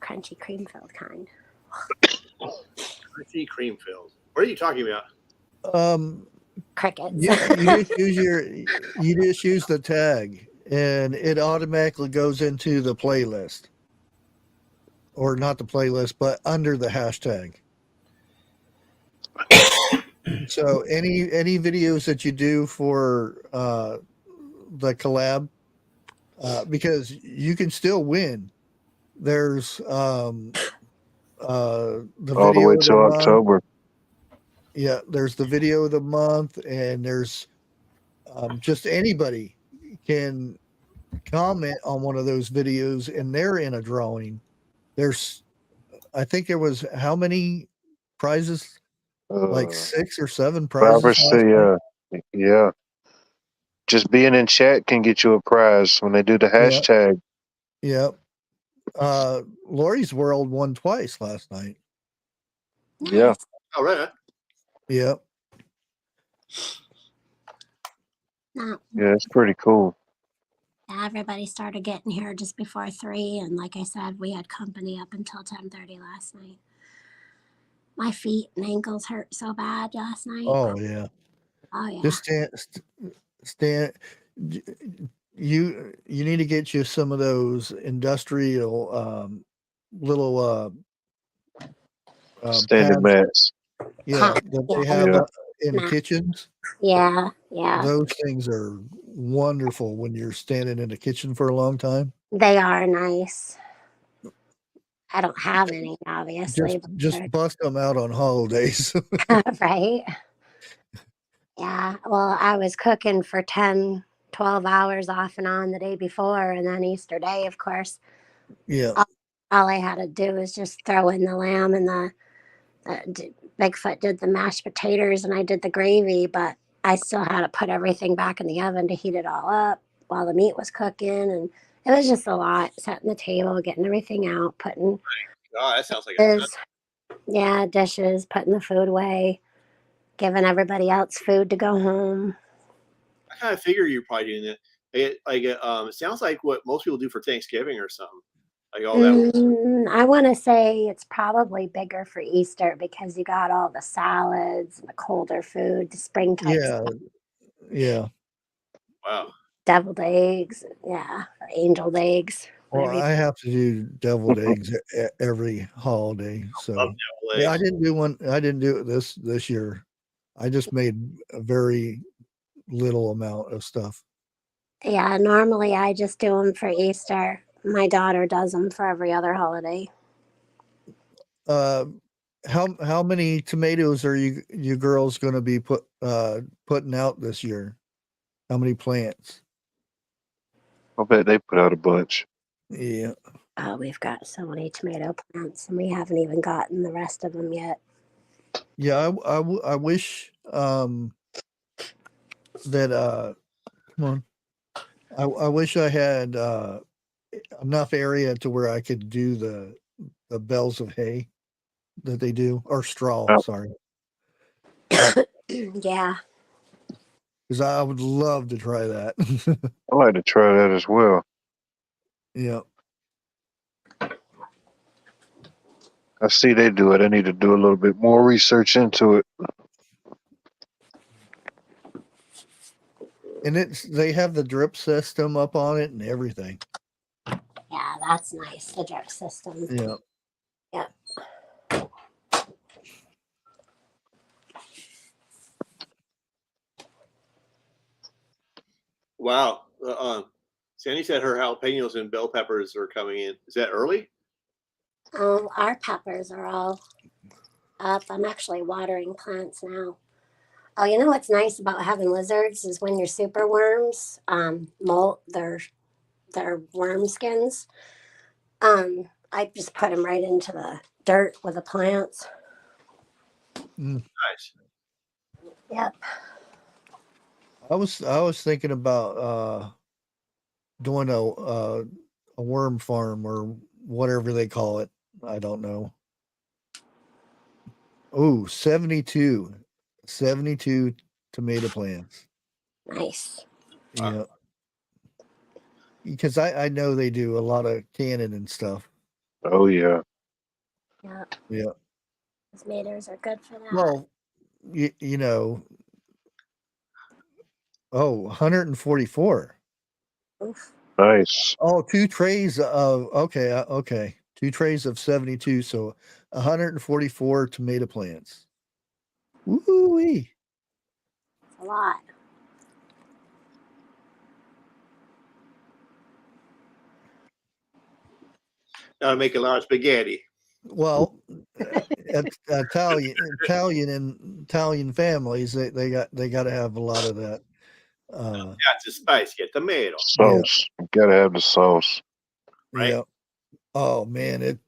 Crunchy cream filled kind. Crunchy cream filled. What are you talking about? Crickets. You just use the tag and it automatically goes into the playlist, or not the playlist, but under the hashtag. So any videos that you do for the collab, because you can still win. There's the All the video way of the till month. October. Yeah, there's the video of the month, and there's just anybody can comment on one of those videos, and they're in a drawing. There's, I think there was how many prizes? Like 6 or 7 prizes last night. Yeah. Just being in chat can get you a prize when they do the Yeah, hashtag. yeah. Lori's World won twice last night. Yeah. Oh, right. Yeah. No, Yeah, it's pretty cool. everybody started getting here just before 3, and like I said, we had company up until 10:30 last night. My feet and ankles hurt so bad last night. Oh yeah. Oh yeah. Just stand. You need to get you some of those industrial little Standing pads. mats. Yeah, Pat- that they yeah, have Yeah. in Mat. kitchens. Yeah, yeah. Those things are wonderful when you're standing in the kitchen for a long time. They are nice. I don't have any, obviously, but Just bust them out on holidays. right? Yeah. Well, I was cooking for 10, 12 hours off and on the day before, and then Easter Day, of course. Yeah. All I had to do was just throw in the lamb and Bigfoot did the mashed potatoes and I did the gravy, but I still had to put everything back in the oven to heat it all up while the meat was cooking. And it was just a lot, setting the table, getting everything out, putting Oh, that sounds like dishes, putting the food away, giving everybody else food to go home. I kind of figure you're probably doing that. It sounds like what most people do for Thanksgiving or something. Like all that. I want to say it's probably bigger for Easter because you got all the salads and the colder food, the springtime Yeah. Yeah. Wow. deviled eggs, yeah, or angel eggs. Well, Whatever. I have to do deviled eggs every holiday. So Love deviled yeah, I eggs. didn't do one. I didn't do it this year. I just made a very little amount of stuff. Yeah, normally I just do them for Easter. My daughter does them for every other holiday. How many tomatoes are you girls going to be putting out this year? How many plants? I bet they put out a bunch. Yeah. Oh, we've got so many tomato plants, and we haven't even gotten the rest of them yet. Yeah, I wish that come on. I wish I had enough area to where I could do the bales of hay that they do, or straw. Oh. Sorry, Yeah. because I would love to try that. I like to try that as well. Yeah. I see they do it. I need to do a little bit more research into it. And they have the drip system up on it and everything. Yeah, that's nice. The drip system. Yeah. Yeah. Wow. Sandy said her jalapenos and bell peppers are coming in. Is that early? Our peppers are all up. I'm actually watering plants now. Oh, you know what's nice about having lizards is when your super worms molt their worm skins. I just put them right into the dirt with the plants. Nice. Yep. I was thinking about doing a worm farm or whatever they call it. I don't know. Oh, 72 tomato plants. Nice. Yeah. Because I know they do a lot of canning and stuff. Oh yeah. Yeah. Yeah. Tomatoes are good for that. Well, you know, 144. Oof. Nice. Oh, 2 trays of okay. 2 trays of 72, so 144 tomato plants. Woo-wee. A lot. Now make a lot of spaghetti. Well, Italian families they got to have a lot of that. That's a spice. Get tomato. Sauce. You gotta have the sauce. Right? Yeah. Oh man,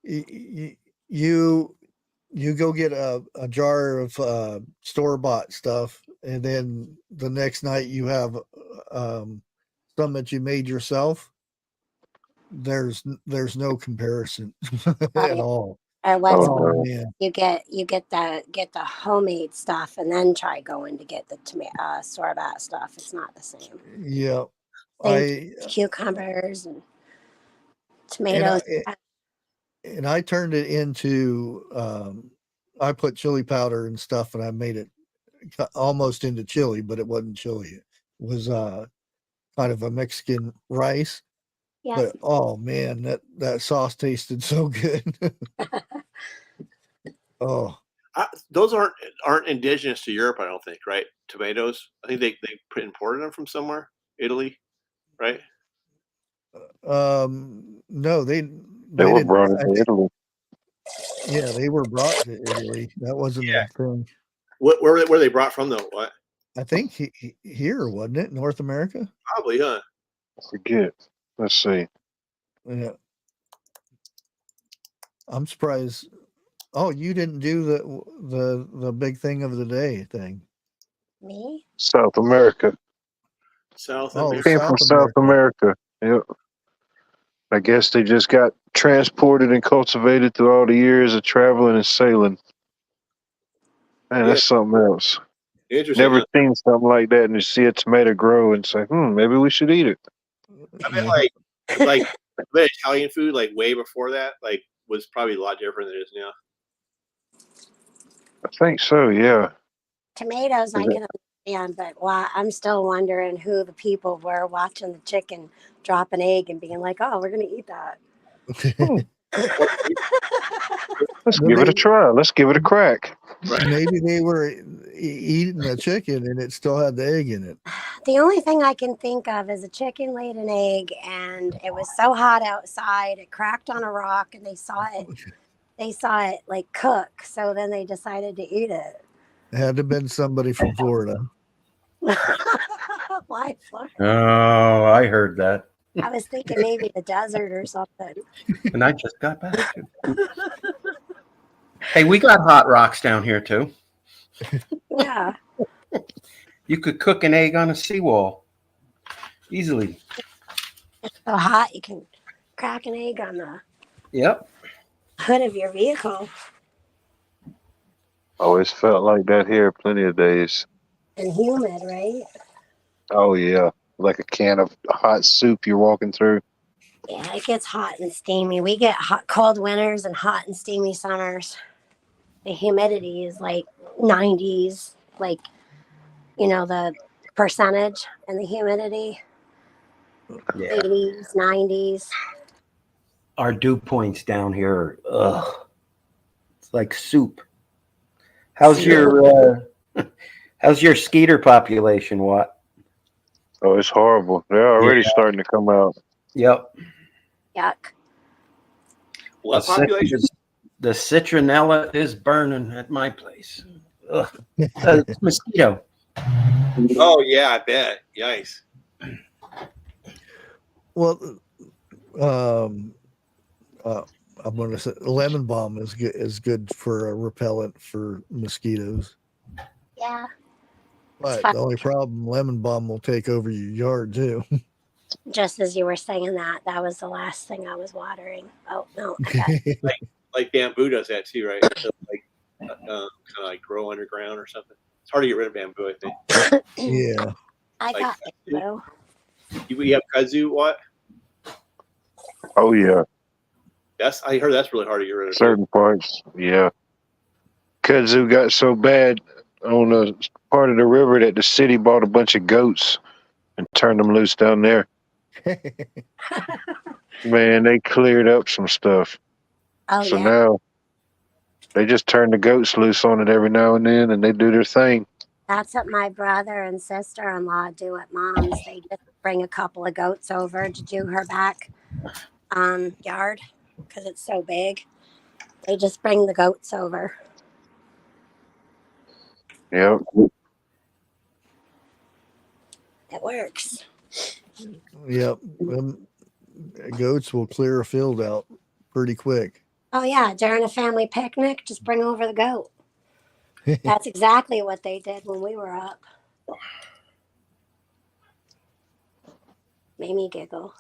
you go get a jar of store-bought stuff, and then the next night you have some that you made yourself. There's no comparison at all. Or what's Oh no. Man. you get the homemade stuff and then try going to get the store bought stuff. It's not the same. Yeah. Same cucumbers and tomatoes. And I turned it into I put chili powder and stuff, and I made it almost into chili, but it wasn't chili. It was kind of a Mexican rice. Yeah. But oh man, that sauce tasted so good. Oh, Those aren't indigenous to Europe, I don't think, right? Tomatoes. I think they imported them from somewhere, Italy, right? no, they They were didn't. brought into Italy. Yeah, they were brought to Italy. That wasn't the thing. Where were they brought from though? What? I think here, wasn't it? North America? Probably, huh? I forget. Let's see. Yeah. I'm surprised. Oh, you didn't do the big thing of the day thing. Me? South America. South Oh, America. Came from South America. Yep. I guess they just got transported and cultivated through all the years of traveling and sailing. Man, that's something else. Interesting. Never seen something like that, and you see a tomato grow and say, maybe we should eat it. I mean, like Italian food, like way before that, like was probably a lot different than it is now. I think so, yeah. Tomatoes I can understand, but I'm still wondering who the people were watching the chicken drop an egg and being like, "Oh, we're gonna eat that." Let's give it a try. Let's give it a crack. Maybe they were eating the chicken and it still had the egg in it. The only thing I can think of is a chicken laid an egg and it was so hot outside it cracked on a rock and they saw it like cook, so then they decided to eat it. It had to have been somebody from Florida. Why Florida? Oh, I heard that. I was thinking maybe the desert or something. And I just got back. Hey, we got hot rocks down here too. Yeah. You could cook an egg on a seawall. easily. It's so hot you can crack an egg on the Yep. hood of your vehicle. Always felt like that here plenty of days. And humid, right? Oh yeah, like a can of hot soup you're walking through. Yeah, it gets hot and steamy. We get hot, cold winters and hot and steamy summers. The humidity is like 90s, like, the percentage and the humidity, Yeah. 80s, 90s. Our dew points down here, it's like soup. How's your skeeter population, Watt? Oh, it's horrible. They're already starting to come out. Yep. Yuck. What population? The citronella is burning at my place. Ugh. Mosquito. Oh yeah, I bet. Yikes. Well, I'm going to say lemon balm is good for a repellent for mosquitoes. Yeah. But fine. the only problem, lemon balm will take over your yard too. Just as you were saying that was the last thing I was watering. Oh, no. Okay. Like bamboo does that too, right? So kind of like grow underground or something. It's hard to get rid of bamboo, I think. Yeah. I Like got bamboo. You have kudzu, what? Oh yeah, I heard that's really hard to get rid of. certain parts. Yeah, kudzu got so bad on a part of the river that the city bought a bunch of goats and turned them loose down there. Man, they cleared up some stuff. Oh, So yeah. now they just turn the goats loose on it every now and then, and they do their thing. That's what my brother and sister-in-law do at mom's. They just bring a couple of goats over to do her back yard because it's so big. They just bring the goats over. Yep. It works. Yep. Goats will clear a field out pretty quick. Oh, yeah. During a family picnic, just bring over the goat. That's exactly what they did when we were up. Made me giggle.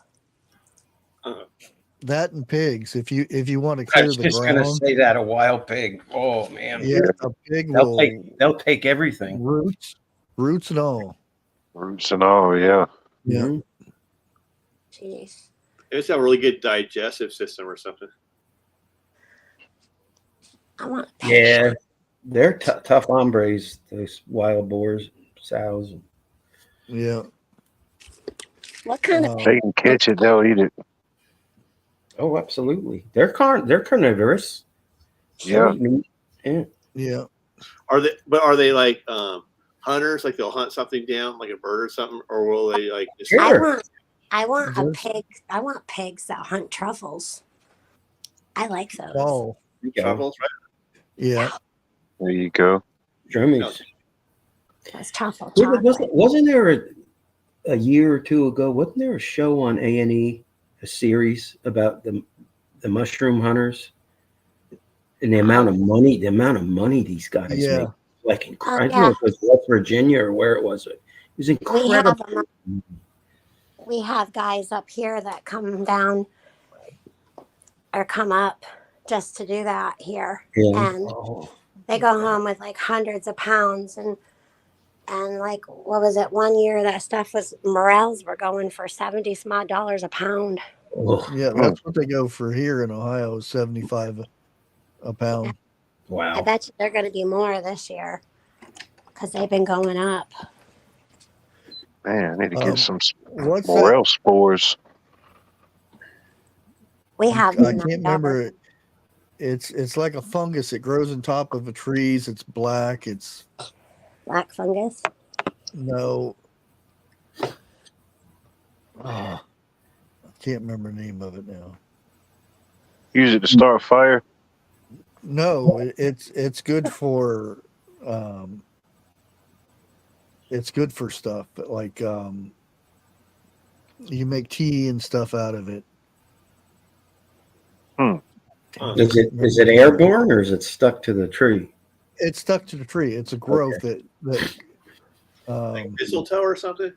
That and pigs. If you want to I clear was the just going to ground, say that, a wild pig. Oh man. yeah, a pig They'll take everything. roots and all. Roots and all, yeah. Yeah. Mhm. Jeez. They just have a really good digestive system or something. I want a pig. Yeah, they're tough hombres. Those wild boars, sows. Yeah. What kind of They can catch it, they'll eat it. Oh, absolutely. They're carnivorous. Yeah. Yeah. Yeah. Are they like hunters? Like they'll hunt something down, like a bird or something, or will they like just Sure. I want a There's- pig. I want pigs that hunt truffles. I like those. Oh. truffles, right? Yeah. There you go. Drummies. That's truffle Yeah, chocolate. wasn't there a year or two ago? Wasn't there a show on A&E, a series about the mushroom hunters and the amount of money these guys Yeah. make? Like incredible. Oh, I don't know if it was West Virginia or where it was. It was incredible. We have guys up here that come down or come up just to do that here. Yeah. And Oh. they go home with like hundreds of pounds and like what was it, 1 year that stuff was morels were going for $70 a pound. Oh. Yeah. That's what they go for here in Ohio, 75 a pound. I Wow. bet you they're going to be more this year because they've been going up. Man, I need to get some What's morel spores. We have. I can't remember it. It's like a fungus. It grows on top of the trees. It's black. It's Black fungus. no. I can't remember the name of it now. Use it to start fire. No, it's good for it's good for stuff, but like you make tea and stuff out of it. Is it airborne or is it stuck to the tree? It's stuck to the tree. It's a growth that Like mistletoe or something?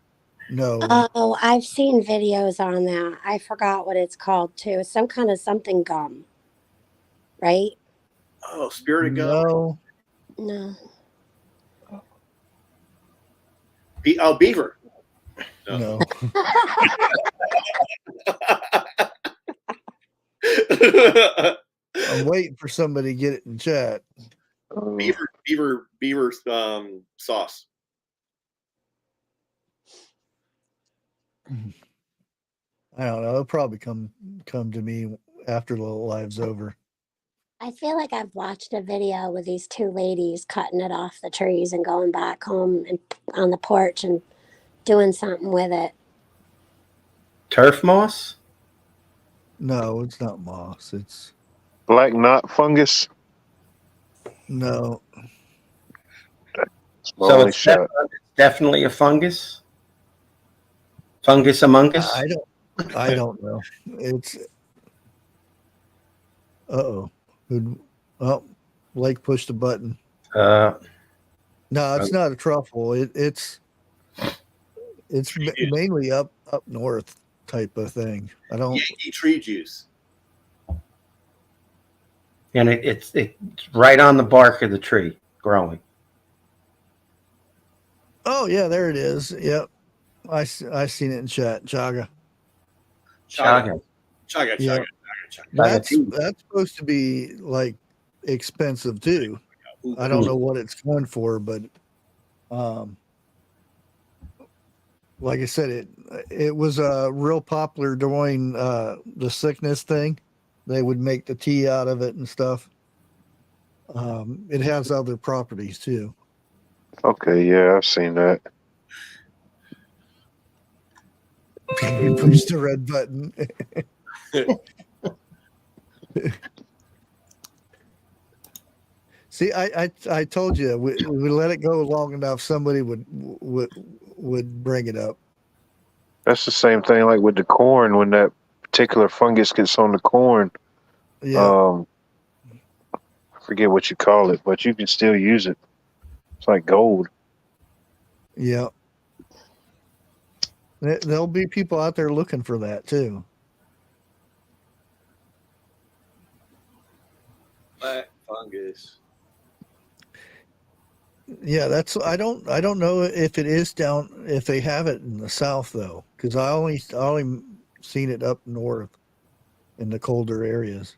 No, Oh, I've seen videos on that. I forgot what it's called too. Some kind of something gum, right? Oh, spirit of gum. no, No. Beaver. no. I'm waiting for somebody to get it in chat. beaver sauce. I don't know. It'll probably come to me after the live's over. I feel like I've watched a video with these two ladies cutting it off the trees and going back home and on the porch and doing something with it. Turf moss? No, it's not moss. It's Black knot fungus. no. It's my So only it's shot. definitely a fungus? Fungus among us? I don't know. It's oh. Oh, Blake pushed a button. No, it's not a truffle. It's mainly up north type of thing. I don't. Yankee tree juice. And it's right on the bark of the tree growing. Oh yeah, there it is. Yep, I seen it in chat. Chaga. Chaga. Yeah, that's supposed to be like expensive too. I don't know what it's going for, but like I said, it was real popular during the sickness thing. They would make the tea out of it and stuff. It has other properties too. Okay, yeah, I've seen that. You push the red button. See, I told you we let it go long enough, somebody would bring it up. That's the same thing like with the corn when that particular fungus gets on the corn. Yeah. I forget what you call it, but you can still use it. It's like gold. Yeah. There'll be people out there looking for that too. Black fungus. Yeah, that's I don't know if it is down if they have it in the south though, because I only seen it up north in the colder areas.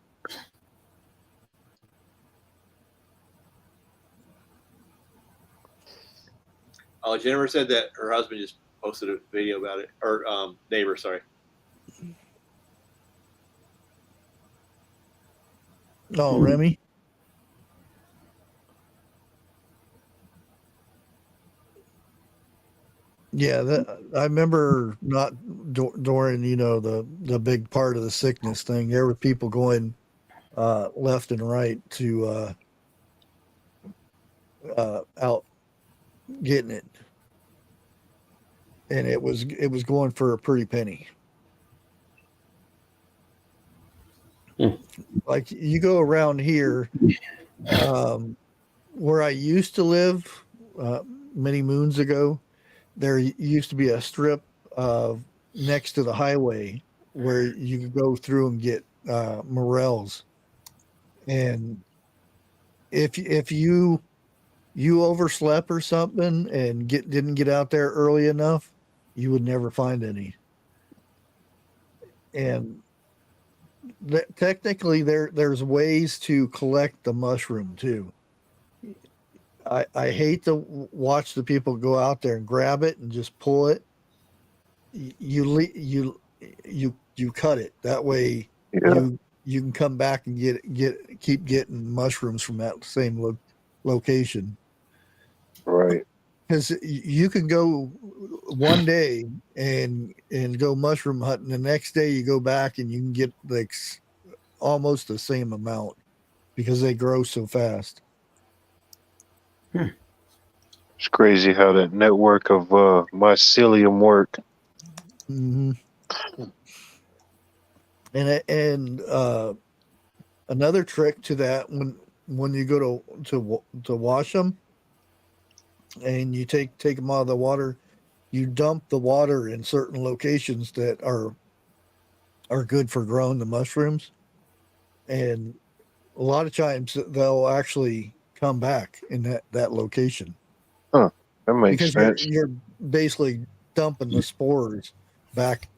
Oh, Jennifer said that her husband just posted a video about it, or neighbor, sorry. Oh, Remy. Yeah, I remember not during the big part of the sickness thing. There were people going left and right to out getting it, and it was going for a pretty penny. Like you go around here, where I used to live many moons ago. There used to be a strip next to the highway where you could go through and get morels, and if you overslept or something and didn't get out there early enough, you would never find any. And technically, there's ways to collect the mushroom too. I hate to watch the people go out there and grab it and just pull it. You cut it that way. Yeah. You can come back and keep getting mushrooms from that same location. Right. Because you can go one day and go mushroom hunting. The next day you go back and you can get like almost the same amount because they grow so fast. It's crazy how that network of mycelium work. Mm-hmm. And another trick to that when you go to wash them and you take them out of the water, you dump the water in certain locations that are good for growing the mushrooms, and a lot of times they'll actually come back in that location Huh. That makes because sense. you're basically dumping the spores back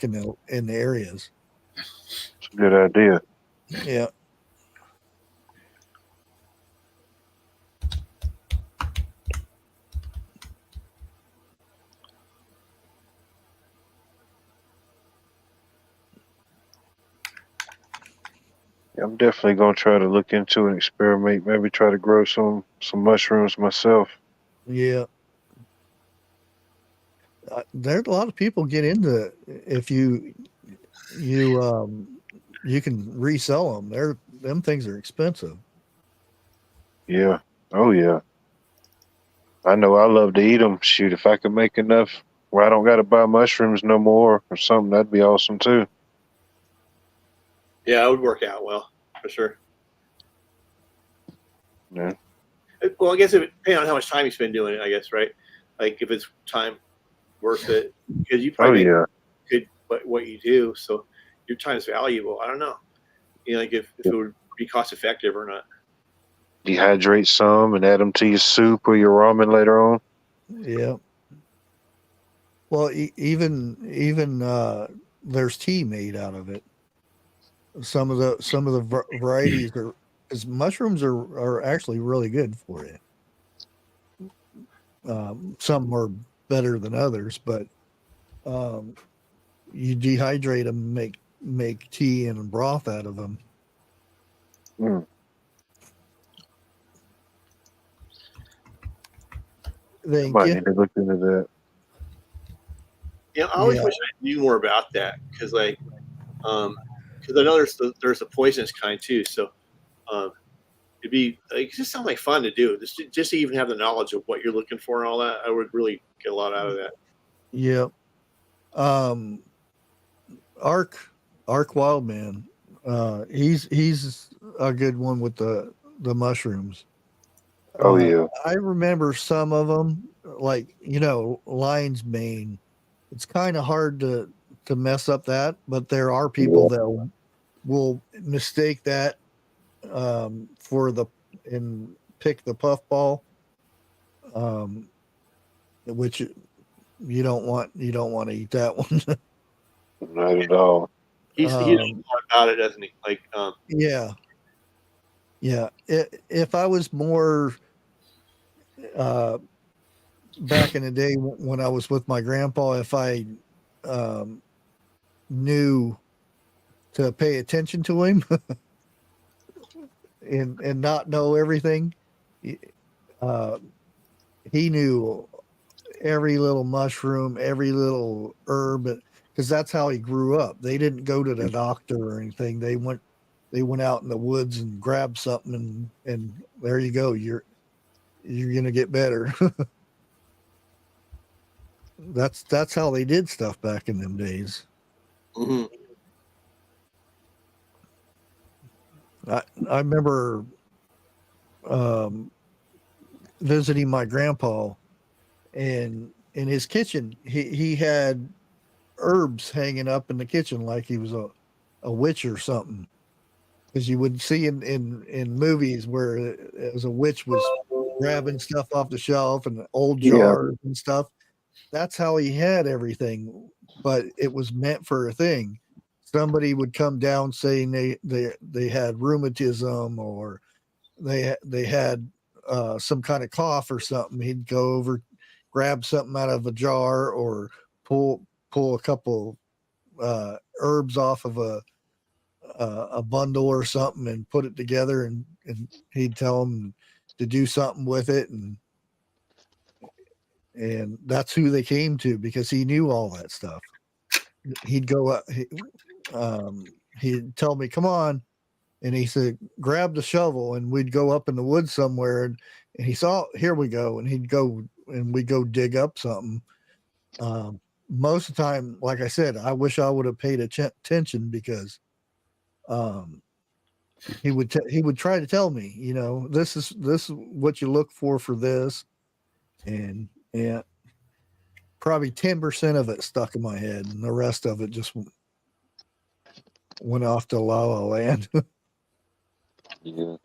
in the areas. It's a good idea. Yeah. I'm definitely gonna try to look into and experiment. Maybe try to grow some mushrooms myself. Yeah. There's a lot of people get into if you you can resell them. Them things are expensive. Yeah. Oh yeah. I know. I love to eat them. Shoot, if I could make enough where I don't got to buy mushrooms no more or something, that'd be awesome too. Yeah, it would work out well for sure. Yeah. Well, I guess it depends on how much time you spend doing it. I guess, right? Like if it's time worth it, because you Oh probably make yeah. good what you do, so your time is valuable. I don't know, like if it would be cost effective or not. Dehydrate some and add them to your soup or your ramen later on. Yeah. Well, even there's tea made out of it. Some of the varieties are because mushrooms are actually really good for you. Some are better than others, but um, you dehydrate them, make tea and broth out of them. Mm. I Thank might you. need to look into that. Yeah, I always Yeah. wish I knew more about that because, like, because I know there's a poisonous kind too. So, it'd be like it just sounds like fun to do. Just to even have the knowledge of what you're looking for and all that, I would really get a lot out of that. Yeah. Um, Ark Wildman. He's a good one with the mushrooms. Oh yeah. I remember some of them, like lion's mane. It's kind of hard to mess up that, but there are people that will mistake that for the and pick the puffball, um, which you don't want. You don't want to eat that one. Not at all. He knows a lot about it, doesn't he? Like, Yeah, yeah. If I was more uh, back in the day when I was with my grandpa, if I um, knew to pay attention to him and not know everything, uh, he knew every little mushroom, every little herb, because that's how he grew up. They didn't go to the doctor or anything. They went out in the woods and grabbed something, and there you go. You're gonna get better. That's how they did stuff back in them days. mm-hmm. I remember visiting my grandpa, and in his kitchen, he had herbs hanging up in the kitchen like he was a witch or something. Because you would see in movies where as a witch was grabbing stuff off the shelf and old Yeah. jars and stuff. That's how he had everything, but it was meant for a thing. Somebody would come down saying they had rheumatism or they had some kind of cough or something. He'd go over, grab something out of a jar or pull a couple herbs off of a bundle or something and put it together, and he'd tell them to do something with it, and that's who they came to because he knew all that stuff. He'd go up, he'd tell me, "Come on," and he said, "Grab the shovel," and we'd go up in the woods somewhere, and he saw, "Here we go," and he'd go and we go dig up something. Most of the time, like I said, I wish I would have paid attention because um, he would try to tell me, this is what you look for this, and yeah, probably 10% of it stuck in my head, and the rest of it just went off to La La Land. Yeah.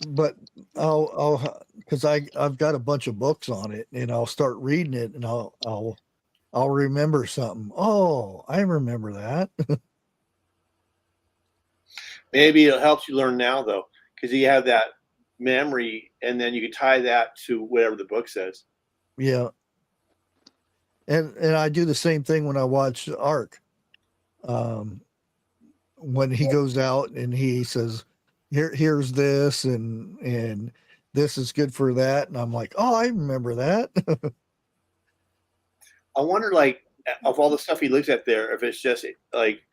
But I'll because I've got a bunch of books on it, and I'll start reading it, and I'll remember something. Oh, I remember that. Maybe it helps you learn now though, because you have that memory, and then you can tie that to whatever the book says. Yeah. And I do the same thing when I watch Ark. When he goes out and he says, here's this and this is good for that, and I'm like, oh, I remember that. I wonder, like, of all the stuff he looks at there, if it's just like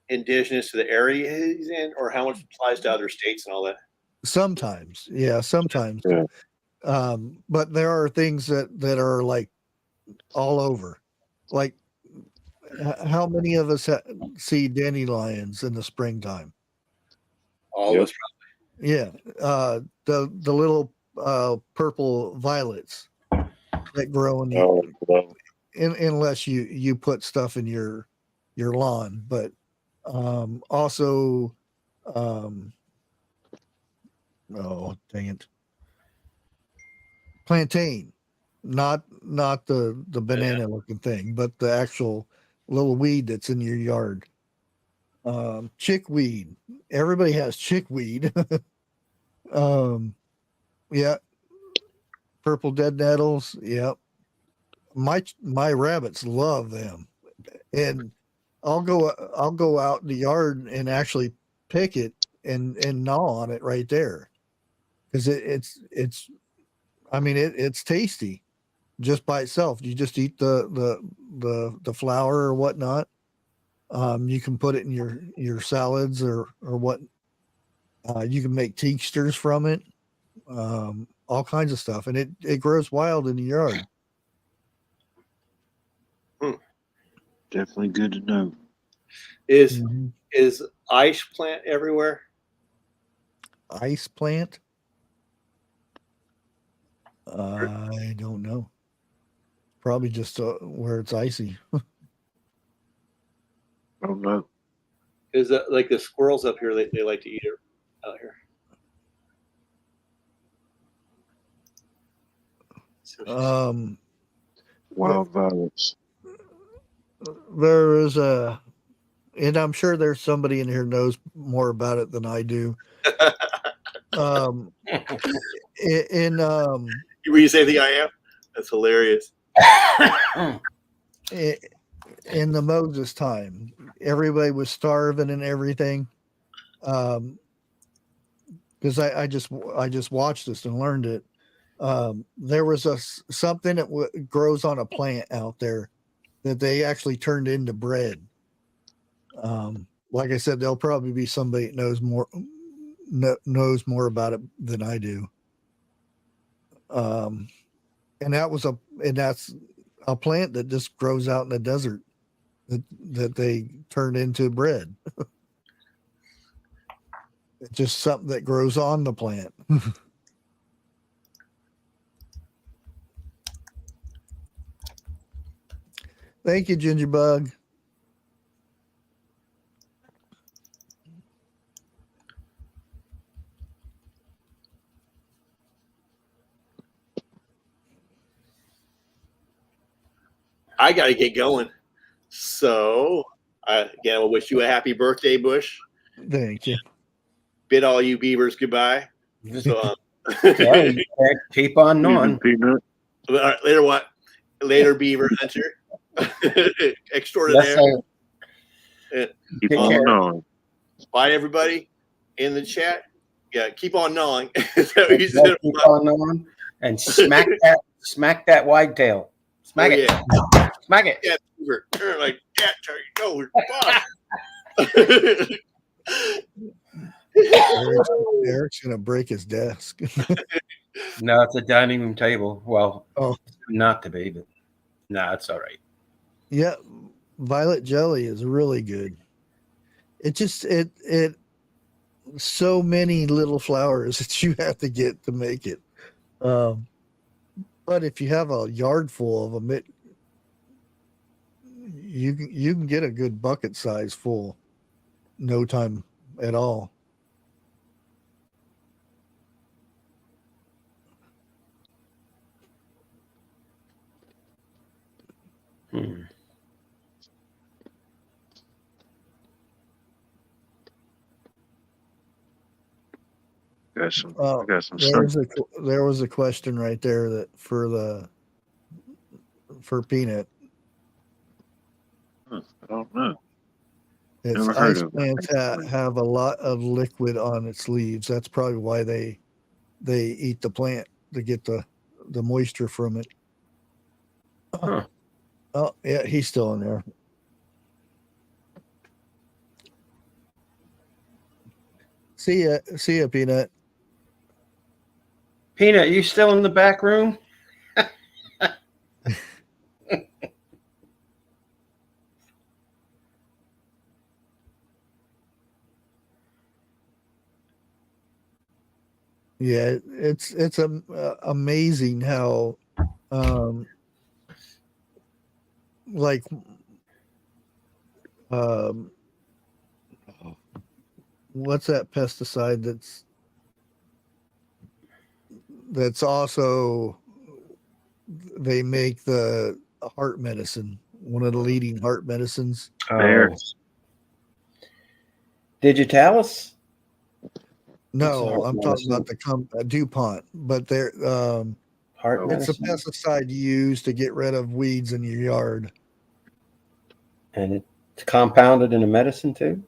indigenous to the area he's in, or how much applies to other states and all that. Sometimes, yeah, sometimes. Yeah. But there are things that are like all over. Like, how many of us see dandelions in the springtime? All of us. Yeah, the little purple violets that grow in the, unless you put stuff in your lawn, but also oh dang it, plantain, not the banana looking thing, but the actual little weed that's in your yard. Chickweed, everybody has chickweed. Yeah, purple dead nettles, yep. My rabbits love them, and I'll go out in the yard and actually pick it and gnaw on it right there, because it's I mean it's tasty just by itself. You just eat the flour or whatnot. You can put it in your salads or what. You can make tinctures from it, all kinds of stuff, and it grows wild in the yard. Definitely good to know. Is ice plant everywhere? Ice plant? I don't know. Probably just where it's icy. I don't know. Is that like the squirrels up here? They like to eat it out here. Wild violets. There is and I'm sure there's somebody in here knows more about it than I do. You read the same thing I am? That's hilarious. In the Moses time, everybody was starving and everything. Because I just watched this and learned it. There was something that grows on a plant out there that they actually turned into bread. Like I said, there'll probably be somebody that knows more about it than I do. And that's a plant that just grows out in the desert that they turned into bread. It's just something that grows on the plant. Thank you, Gingerbug. I got to get going. So, again, I will wish you a happy birthday, Bush. Thank you. Bid all you beavers goodbye. So, keep on gnawing. Later, what? Later, beaver hunter. Extraordinaire. Keep on gnawing. Bye, everybody in the chat. Yeah, keep on gnawing. Is that what you said? Keep on gnawing and smack that wide tail. Smack it. Yeah. Smack it. Yeah, beaver. Like cat turkey. Eric's gonna break his desk. No, it's a dining room table. Well, oh, not to be, but no, it's all right. Yeah, violet jelly is really good. It just it so many little flowers that you have to get to make it. But if you have a yard full of them, you can get a good bucket size full, no time at all. Hmm. I got some There was a question right there that for peanut. I don't know. It's Never heard ice of it. plants have a lot of liquid on its leaves. That's probably why they eat the plant to get the moisture from it. Huh. Oh yeah, he's still in there. See ya, Peanut. Peanut, you still in the back room? Yeah, it's amazing how, like, um, what's that pesticide that's also they make the heart medicine, one of the leading heart medicines. There. Digitalis? No, I'm talking medicine? about the DuPont, but they're Heart it's a medicine? pesticide you use to get rid of weeds in your yard. And it's compounded in a medicine too?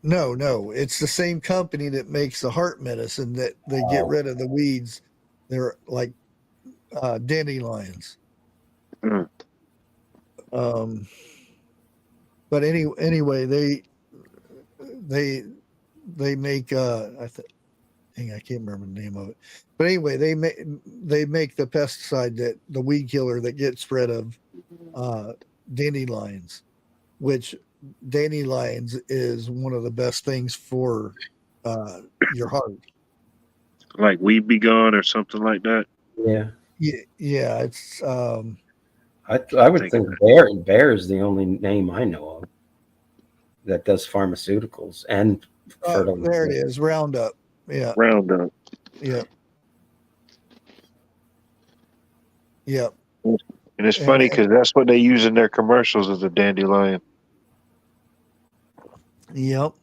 No, it's the same company that makes the heart medicine that they get rid of the weeds. They're like dandelions. Mm. But anyway, they make I can't remember the name of it. But anyway, they make the pesticide that the weed killer that gets rid of dandelions, which dandelions is one of the best things for your heart. Like Weed Be Gone or something like that. Yeah. Yeah, it's I would think Bear is the only name I know of that does pharmaceuticals and fertilizer. there it is, Roundup. Yeah. Roundup. Yep. Yep. And it's funny because that's what they use in their commercials as a dandelion. Yep.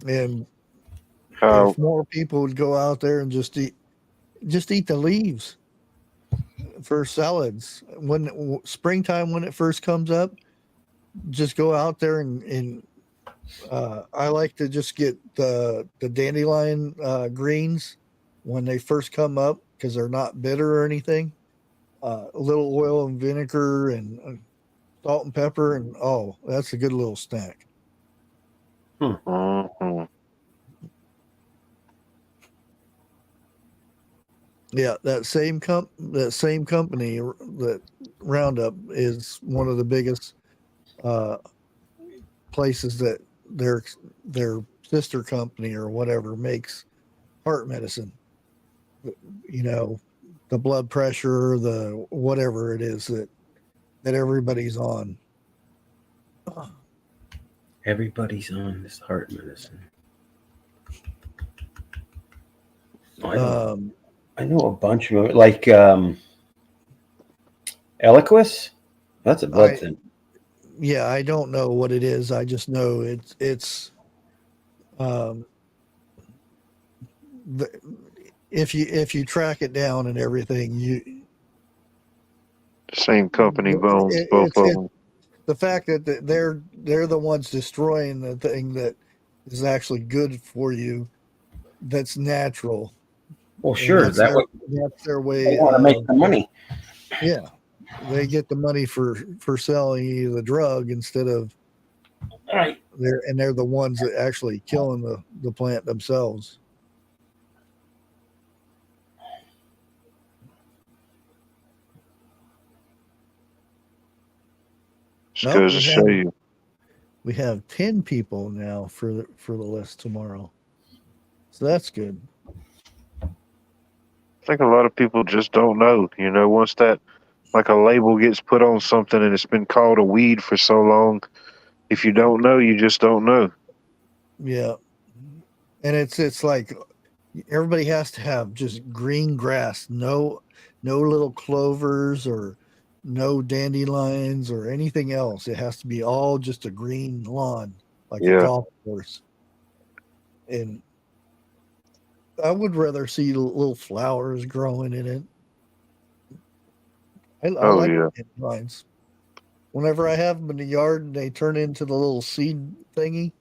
And How if more people would go out there and just eat the leaves for salads when springtime, when it first comes up, just go out there and I like to just get the dandelion greens when they first come up because they're not bitter or anything. A little oil and vinegar and salt and pepper, and oh, that's a good little snack. Mhm. Yeah, that same company, that Roundup, is one of the biggest places that their sister company or whatever makes heart medicine. You know, the blood pressure, the whatever it is that everybody's on. Everybody's on this heart medicine. I know a bunch of them, like Eliquis. That's a blood thinner. Yeah, I don't know what it is. I just know it's if you track it down and everything, Same company bones, both of them. The fact that they're the ones destroying the thing that is actually good for you, that's natural. Well, sure, that's their way. They want to make the money. Yeah, they get the money for selling you the drug instead of right. They're the ones that actually killing the plant themselves. Just goes to show you. We have 10 people now for the list tomorrow, so that's good. I think a lot of people just don't know. You know, once that like a label gets put on something and it's been called a weed for so long, if you don't know, you just don't know. Yeah. And it's like everybody has to have just green grass, no little clovers or no dandelions or anything else. It has to be all just a green lawn, like a Yeah. golf course. And I would rather see little flowers growing in it. I Oh like yeah. dandelions. Whenever I have them in the yard and they turn into the little seed thingy,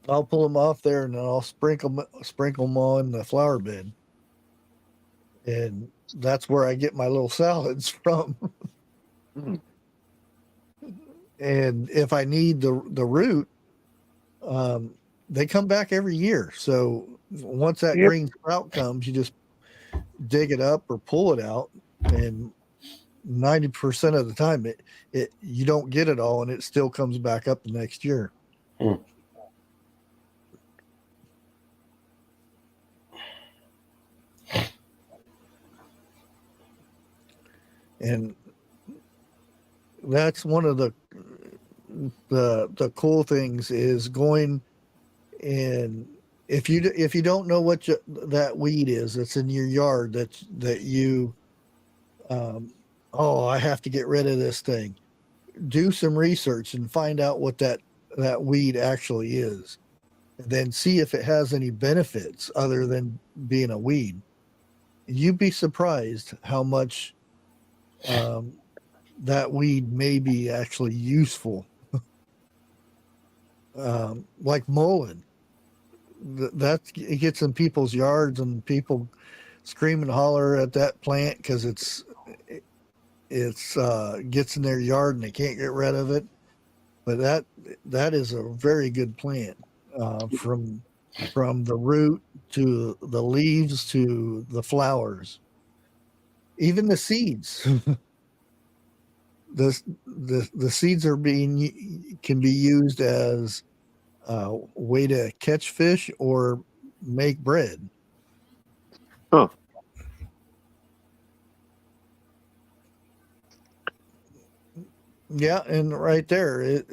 I'll pull them off there and then I'll sprinkle them on the flower bed, and that's where I get my little salads from. Mm. And if I need the root, um, they come back every year. So once that Yep. green sprout comes, you just dig it up or pull it out, and 90% of the time it you don't get it all, and it still comes back up the next year. Hmm. And that's one of the cool things is going. And if you don't know what that weed is that's in your yard that you oh, I have to get rid of this thing, do some research and find out what that weed actually is, and then see if it has any benefits other than being a weed. You'd be surprised how much that weed may be actually useful. Like mullein, that it gets in people's yards and people scream and holler at that plant because it's gets in their yard and they can't get rid of it. But that is a very good plant, from the root to the leaves to the flowers, even the seeds. The seeds can be used as a way to catch fish or make bread. Huh. Yeah, and right there,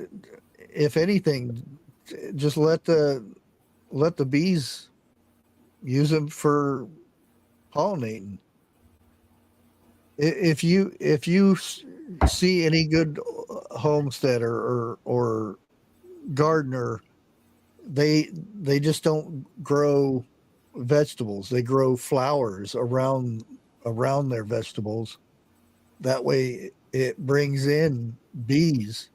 if anything, just let the bees use them for pollinating. If you see any good homesteader or gardener, they just don't grow vegetables. They grow flowers around their vegetables. That way, it brings in bees.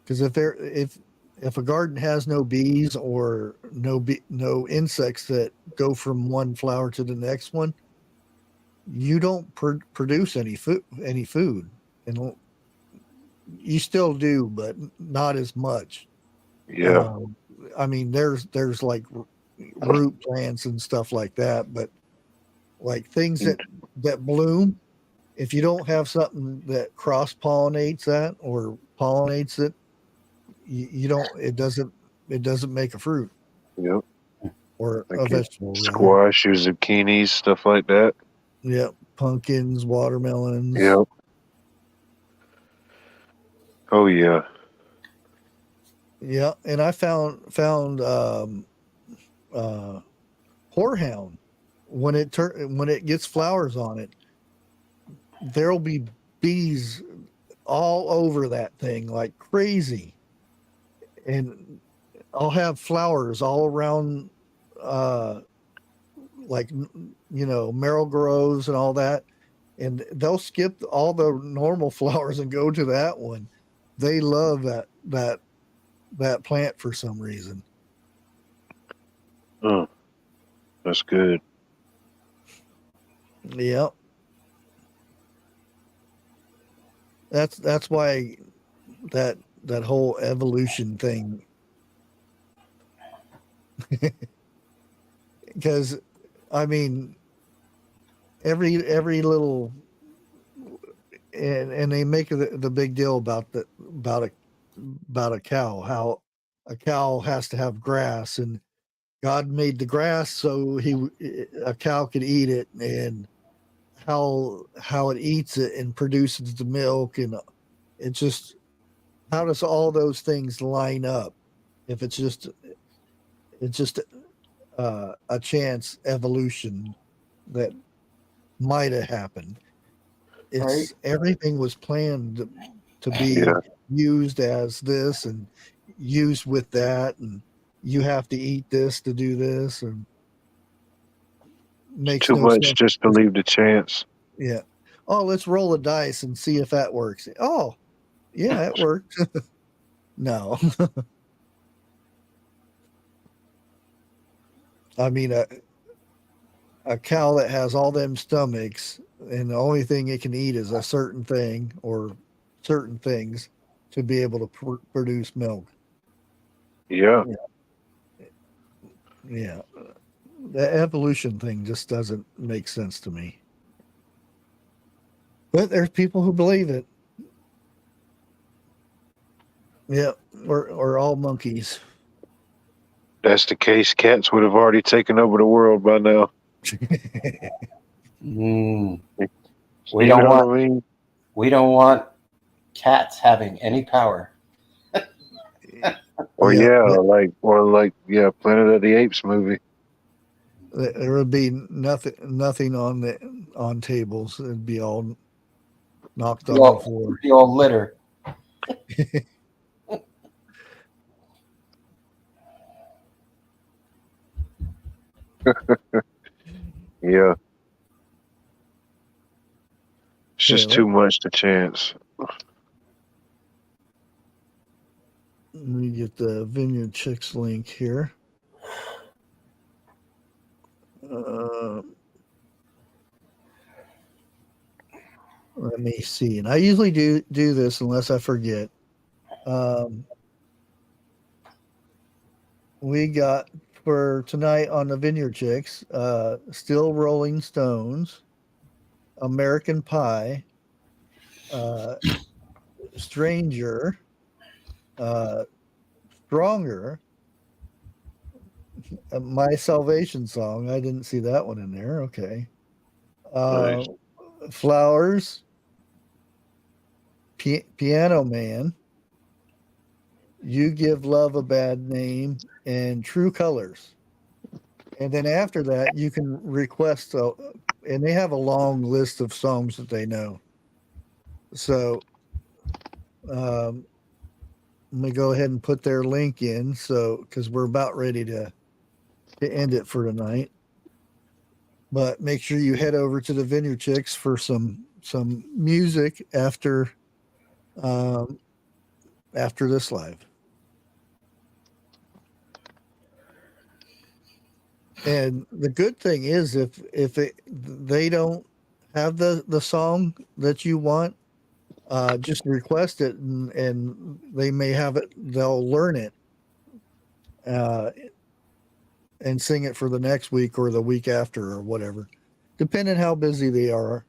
Because if a garden has no bees or no insects that go from one flower to the next one, you don't produce any food, and you still do, but not as much. Yeah. Um, I mean, there's like root plants and stuff like that, but like things And that bloom, if you don't have something that cross pollinates that or pollinates it, you don't. It doesn't make a fruit yep. or a Like your vegetable, rather. squash, your zucchinis, stuff like that. Yeah, pumpkins, watermelons. Yep. Oh yeah. Yeah, and I found uh, horehound when it gets flowers on it. There'll be bees all over that thing like crazy, and I'll have flowers all around, uh, like marrow groves and all that, and they'll skip all the normal flowers and go to that one. They love that plant for some reason. Oh, that's good. Yep. That's why that whole evolution thing, because I mean every little, and they make the big deal about a cow, how a cow has to have grass, and God made the grass so a cow could eat it, and how it eats it and produces the milk, and it just, how does all those things line up? If it's just a chance evolution that might have happened. Right. Everything was planned to be Yeah. used as this and used with that, and you have to eat this to do this, and It's makes too no much sense. just to leave the chance. Yeah. Oh, let's roll a dice and see if that works. Oh, yeah, it worked. No. I mean, a cow that has all them stomachs and the only thing it can eat is a certain thing or certain things to be able to produce milk. Yeah. Yeah. The evolution thing just doesn't make sense to me. But there's people who believe it. Yeah, we're all monkeys. That's the case. Cats would have already taken over the world by now. Mm, You know what I mean? we don't want cats having any power. Or Yeah, yeah, Planet of the Apes movie. there would be nothing on tables. It'd be all knocked on the floor. The old litter. Yeah. It's Okay, just too much to chance. let me get the Vineyard Chicks link here. Let me see. And I usually do this unless I forget. We got for tonight on the Vineyard Chicks, Still Rolling Stones, American Pie, Stranger, Stronger, My Salvation Song. I didn't see that one in there. Okay. Nice. Flowers, Piano Man, You Give Love a Bad Name, and True Colors. And then after that, you can request, and they have a long list of songs that they know. So let me go ahead and put their link in. So, because we're about ready to end it for tonight. But make sure you head over to the Vineyard Chicks for some music after this live. And the good thing is, if they don't have the song that you want, just request it, and they may have it. They'll learn it and sing it for the next week or the week after or whatever, depending how busy they are,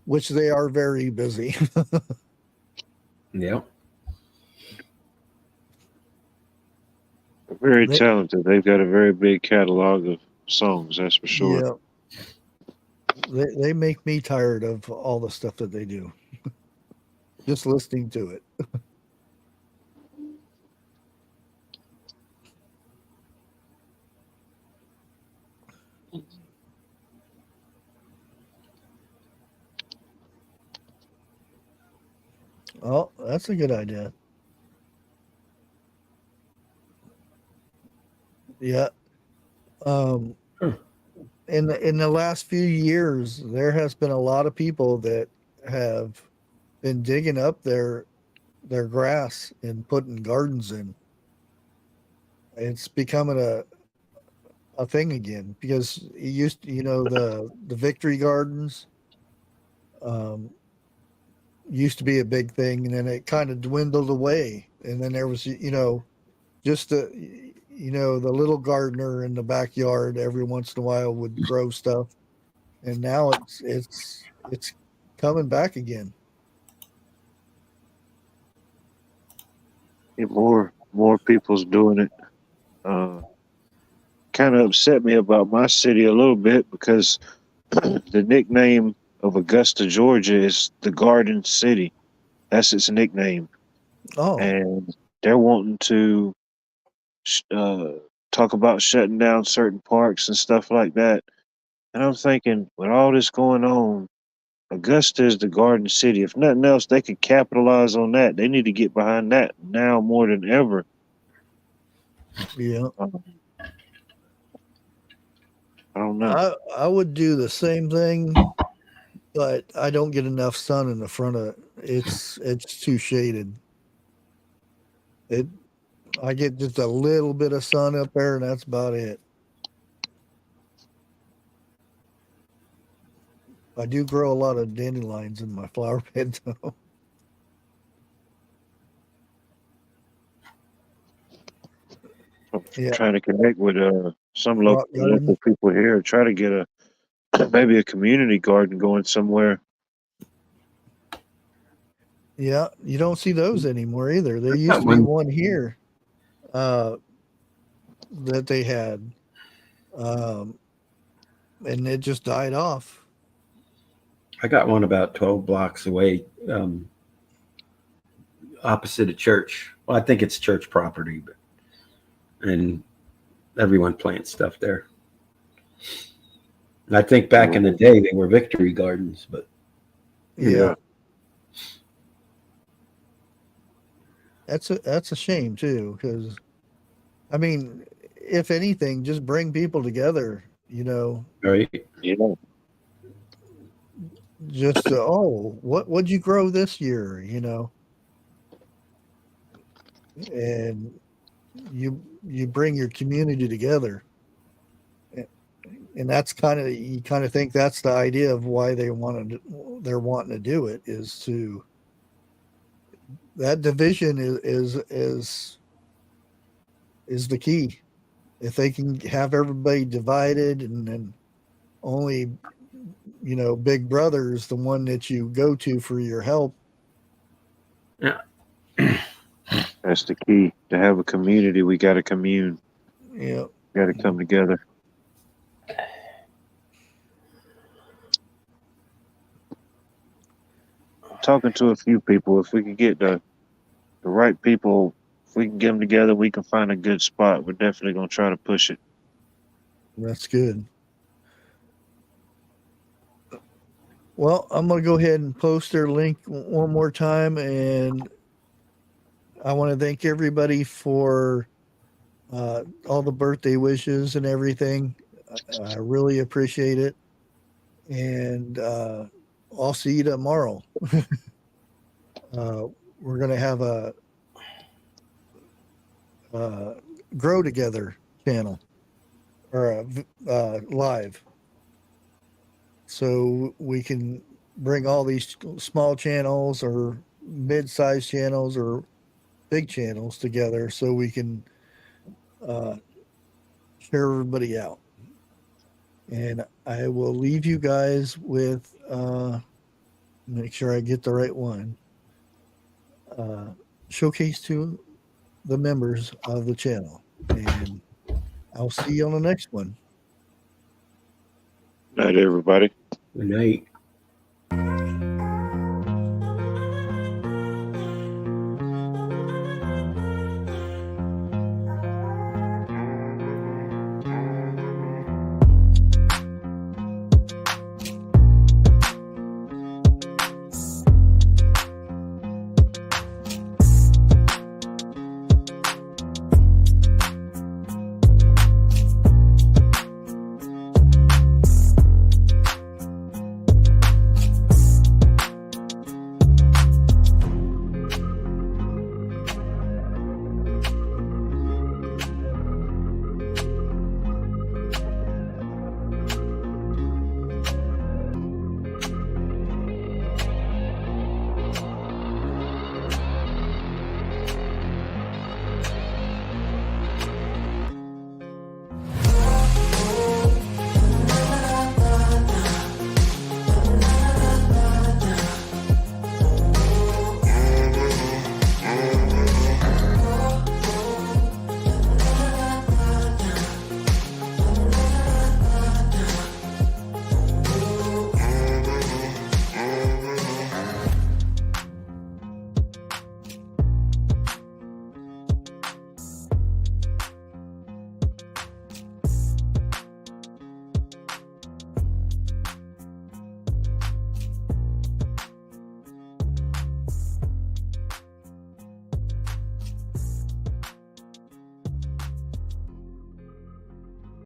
which they are very busy. Yeah. Very talented. They've got a very big catalog of songs, that's for sure. Yeah. They make me tired of all the stuff that they do. Just listening to it. Oh, that's a good idea. Yeah. In the last few years, there has been a lot of people that have been digging up their grass and putting gardens in. It's becoming a thing again, because it used to, the victory gardens used to be a big thing, and then it kind of dwindled away, and then there was just the little gardener in the backyard every once in a while would grow stuff, and now it's coming back again. Yeah, more people's doing it. kind of upset me about my city a little bit because the nickname of Augusta, Georgia is the Garden City. That's its nickname. Oh, And they're wanting to talk about shutting down certain parks and stuff like that. And I'm thinking, with all this going on, Augusta is the Garden City. If nothing else, they could capitalize on that. They need to get behind that now more than ever. yeah. I don't know. I would do the same thing, but I don't get enough sun in the front of it. It's too shaded. I get just a little bit of sun up there, and that's about it. I do grow a lot of dandelions in my flower bed, though. I'm Yeah, trying to connect with some rock garden. local people here. Try to get maybe a community garden going somewhere. Yeah, you don't see those anymore either. There used got to be one. one here that they had, um, and it just died off. I got one about 12 blocks away, opposite a church. Well, I think it's church property, and everyone plants stuff there. And I think back in the day they were victory gardens, but Yeah. That's a shame too, because I mean, if anything, just bring people together. right. Yeah. Just what'd you grow this year? And you bring your community together, and that's you kind of think that's the idea of why they're wanting to do it, is to that division is the key. If they can have everybody divided and then only big brother is the one that you go to for your help. Yeah. That's the key. To have a community, we got to commune. Yeah. Got to come together. Talking to a few people, if we can get the right people, if we can get them together, we can find a good spot. We're definitely going to try to push it. That's good. Well, I'm going to go ahead and post their link one more time, and I want to thank everybody for all the birthday wishes and everything. I really appreciate it, and I'll see you tomorrow. We're going to have a Grow Together channel, or live, so we can bring all these small channels or mid-sized channels or big channels together, so we can share everybody out. And I will leave you guys with make sure I get the right one. Showcase to the members of the channel, and I'll see you on the next one. Night, everybody. Good night.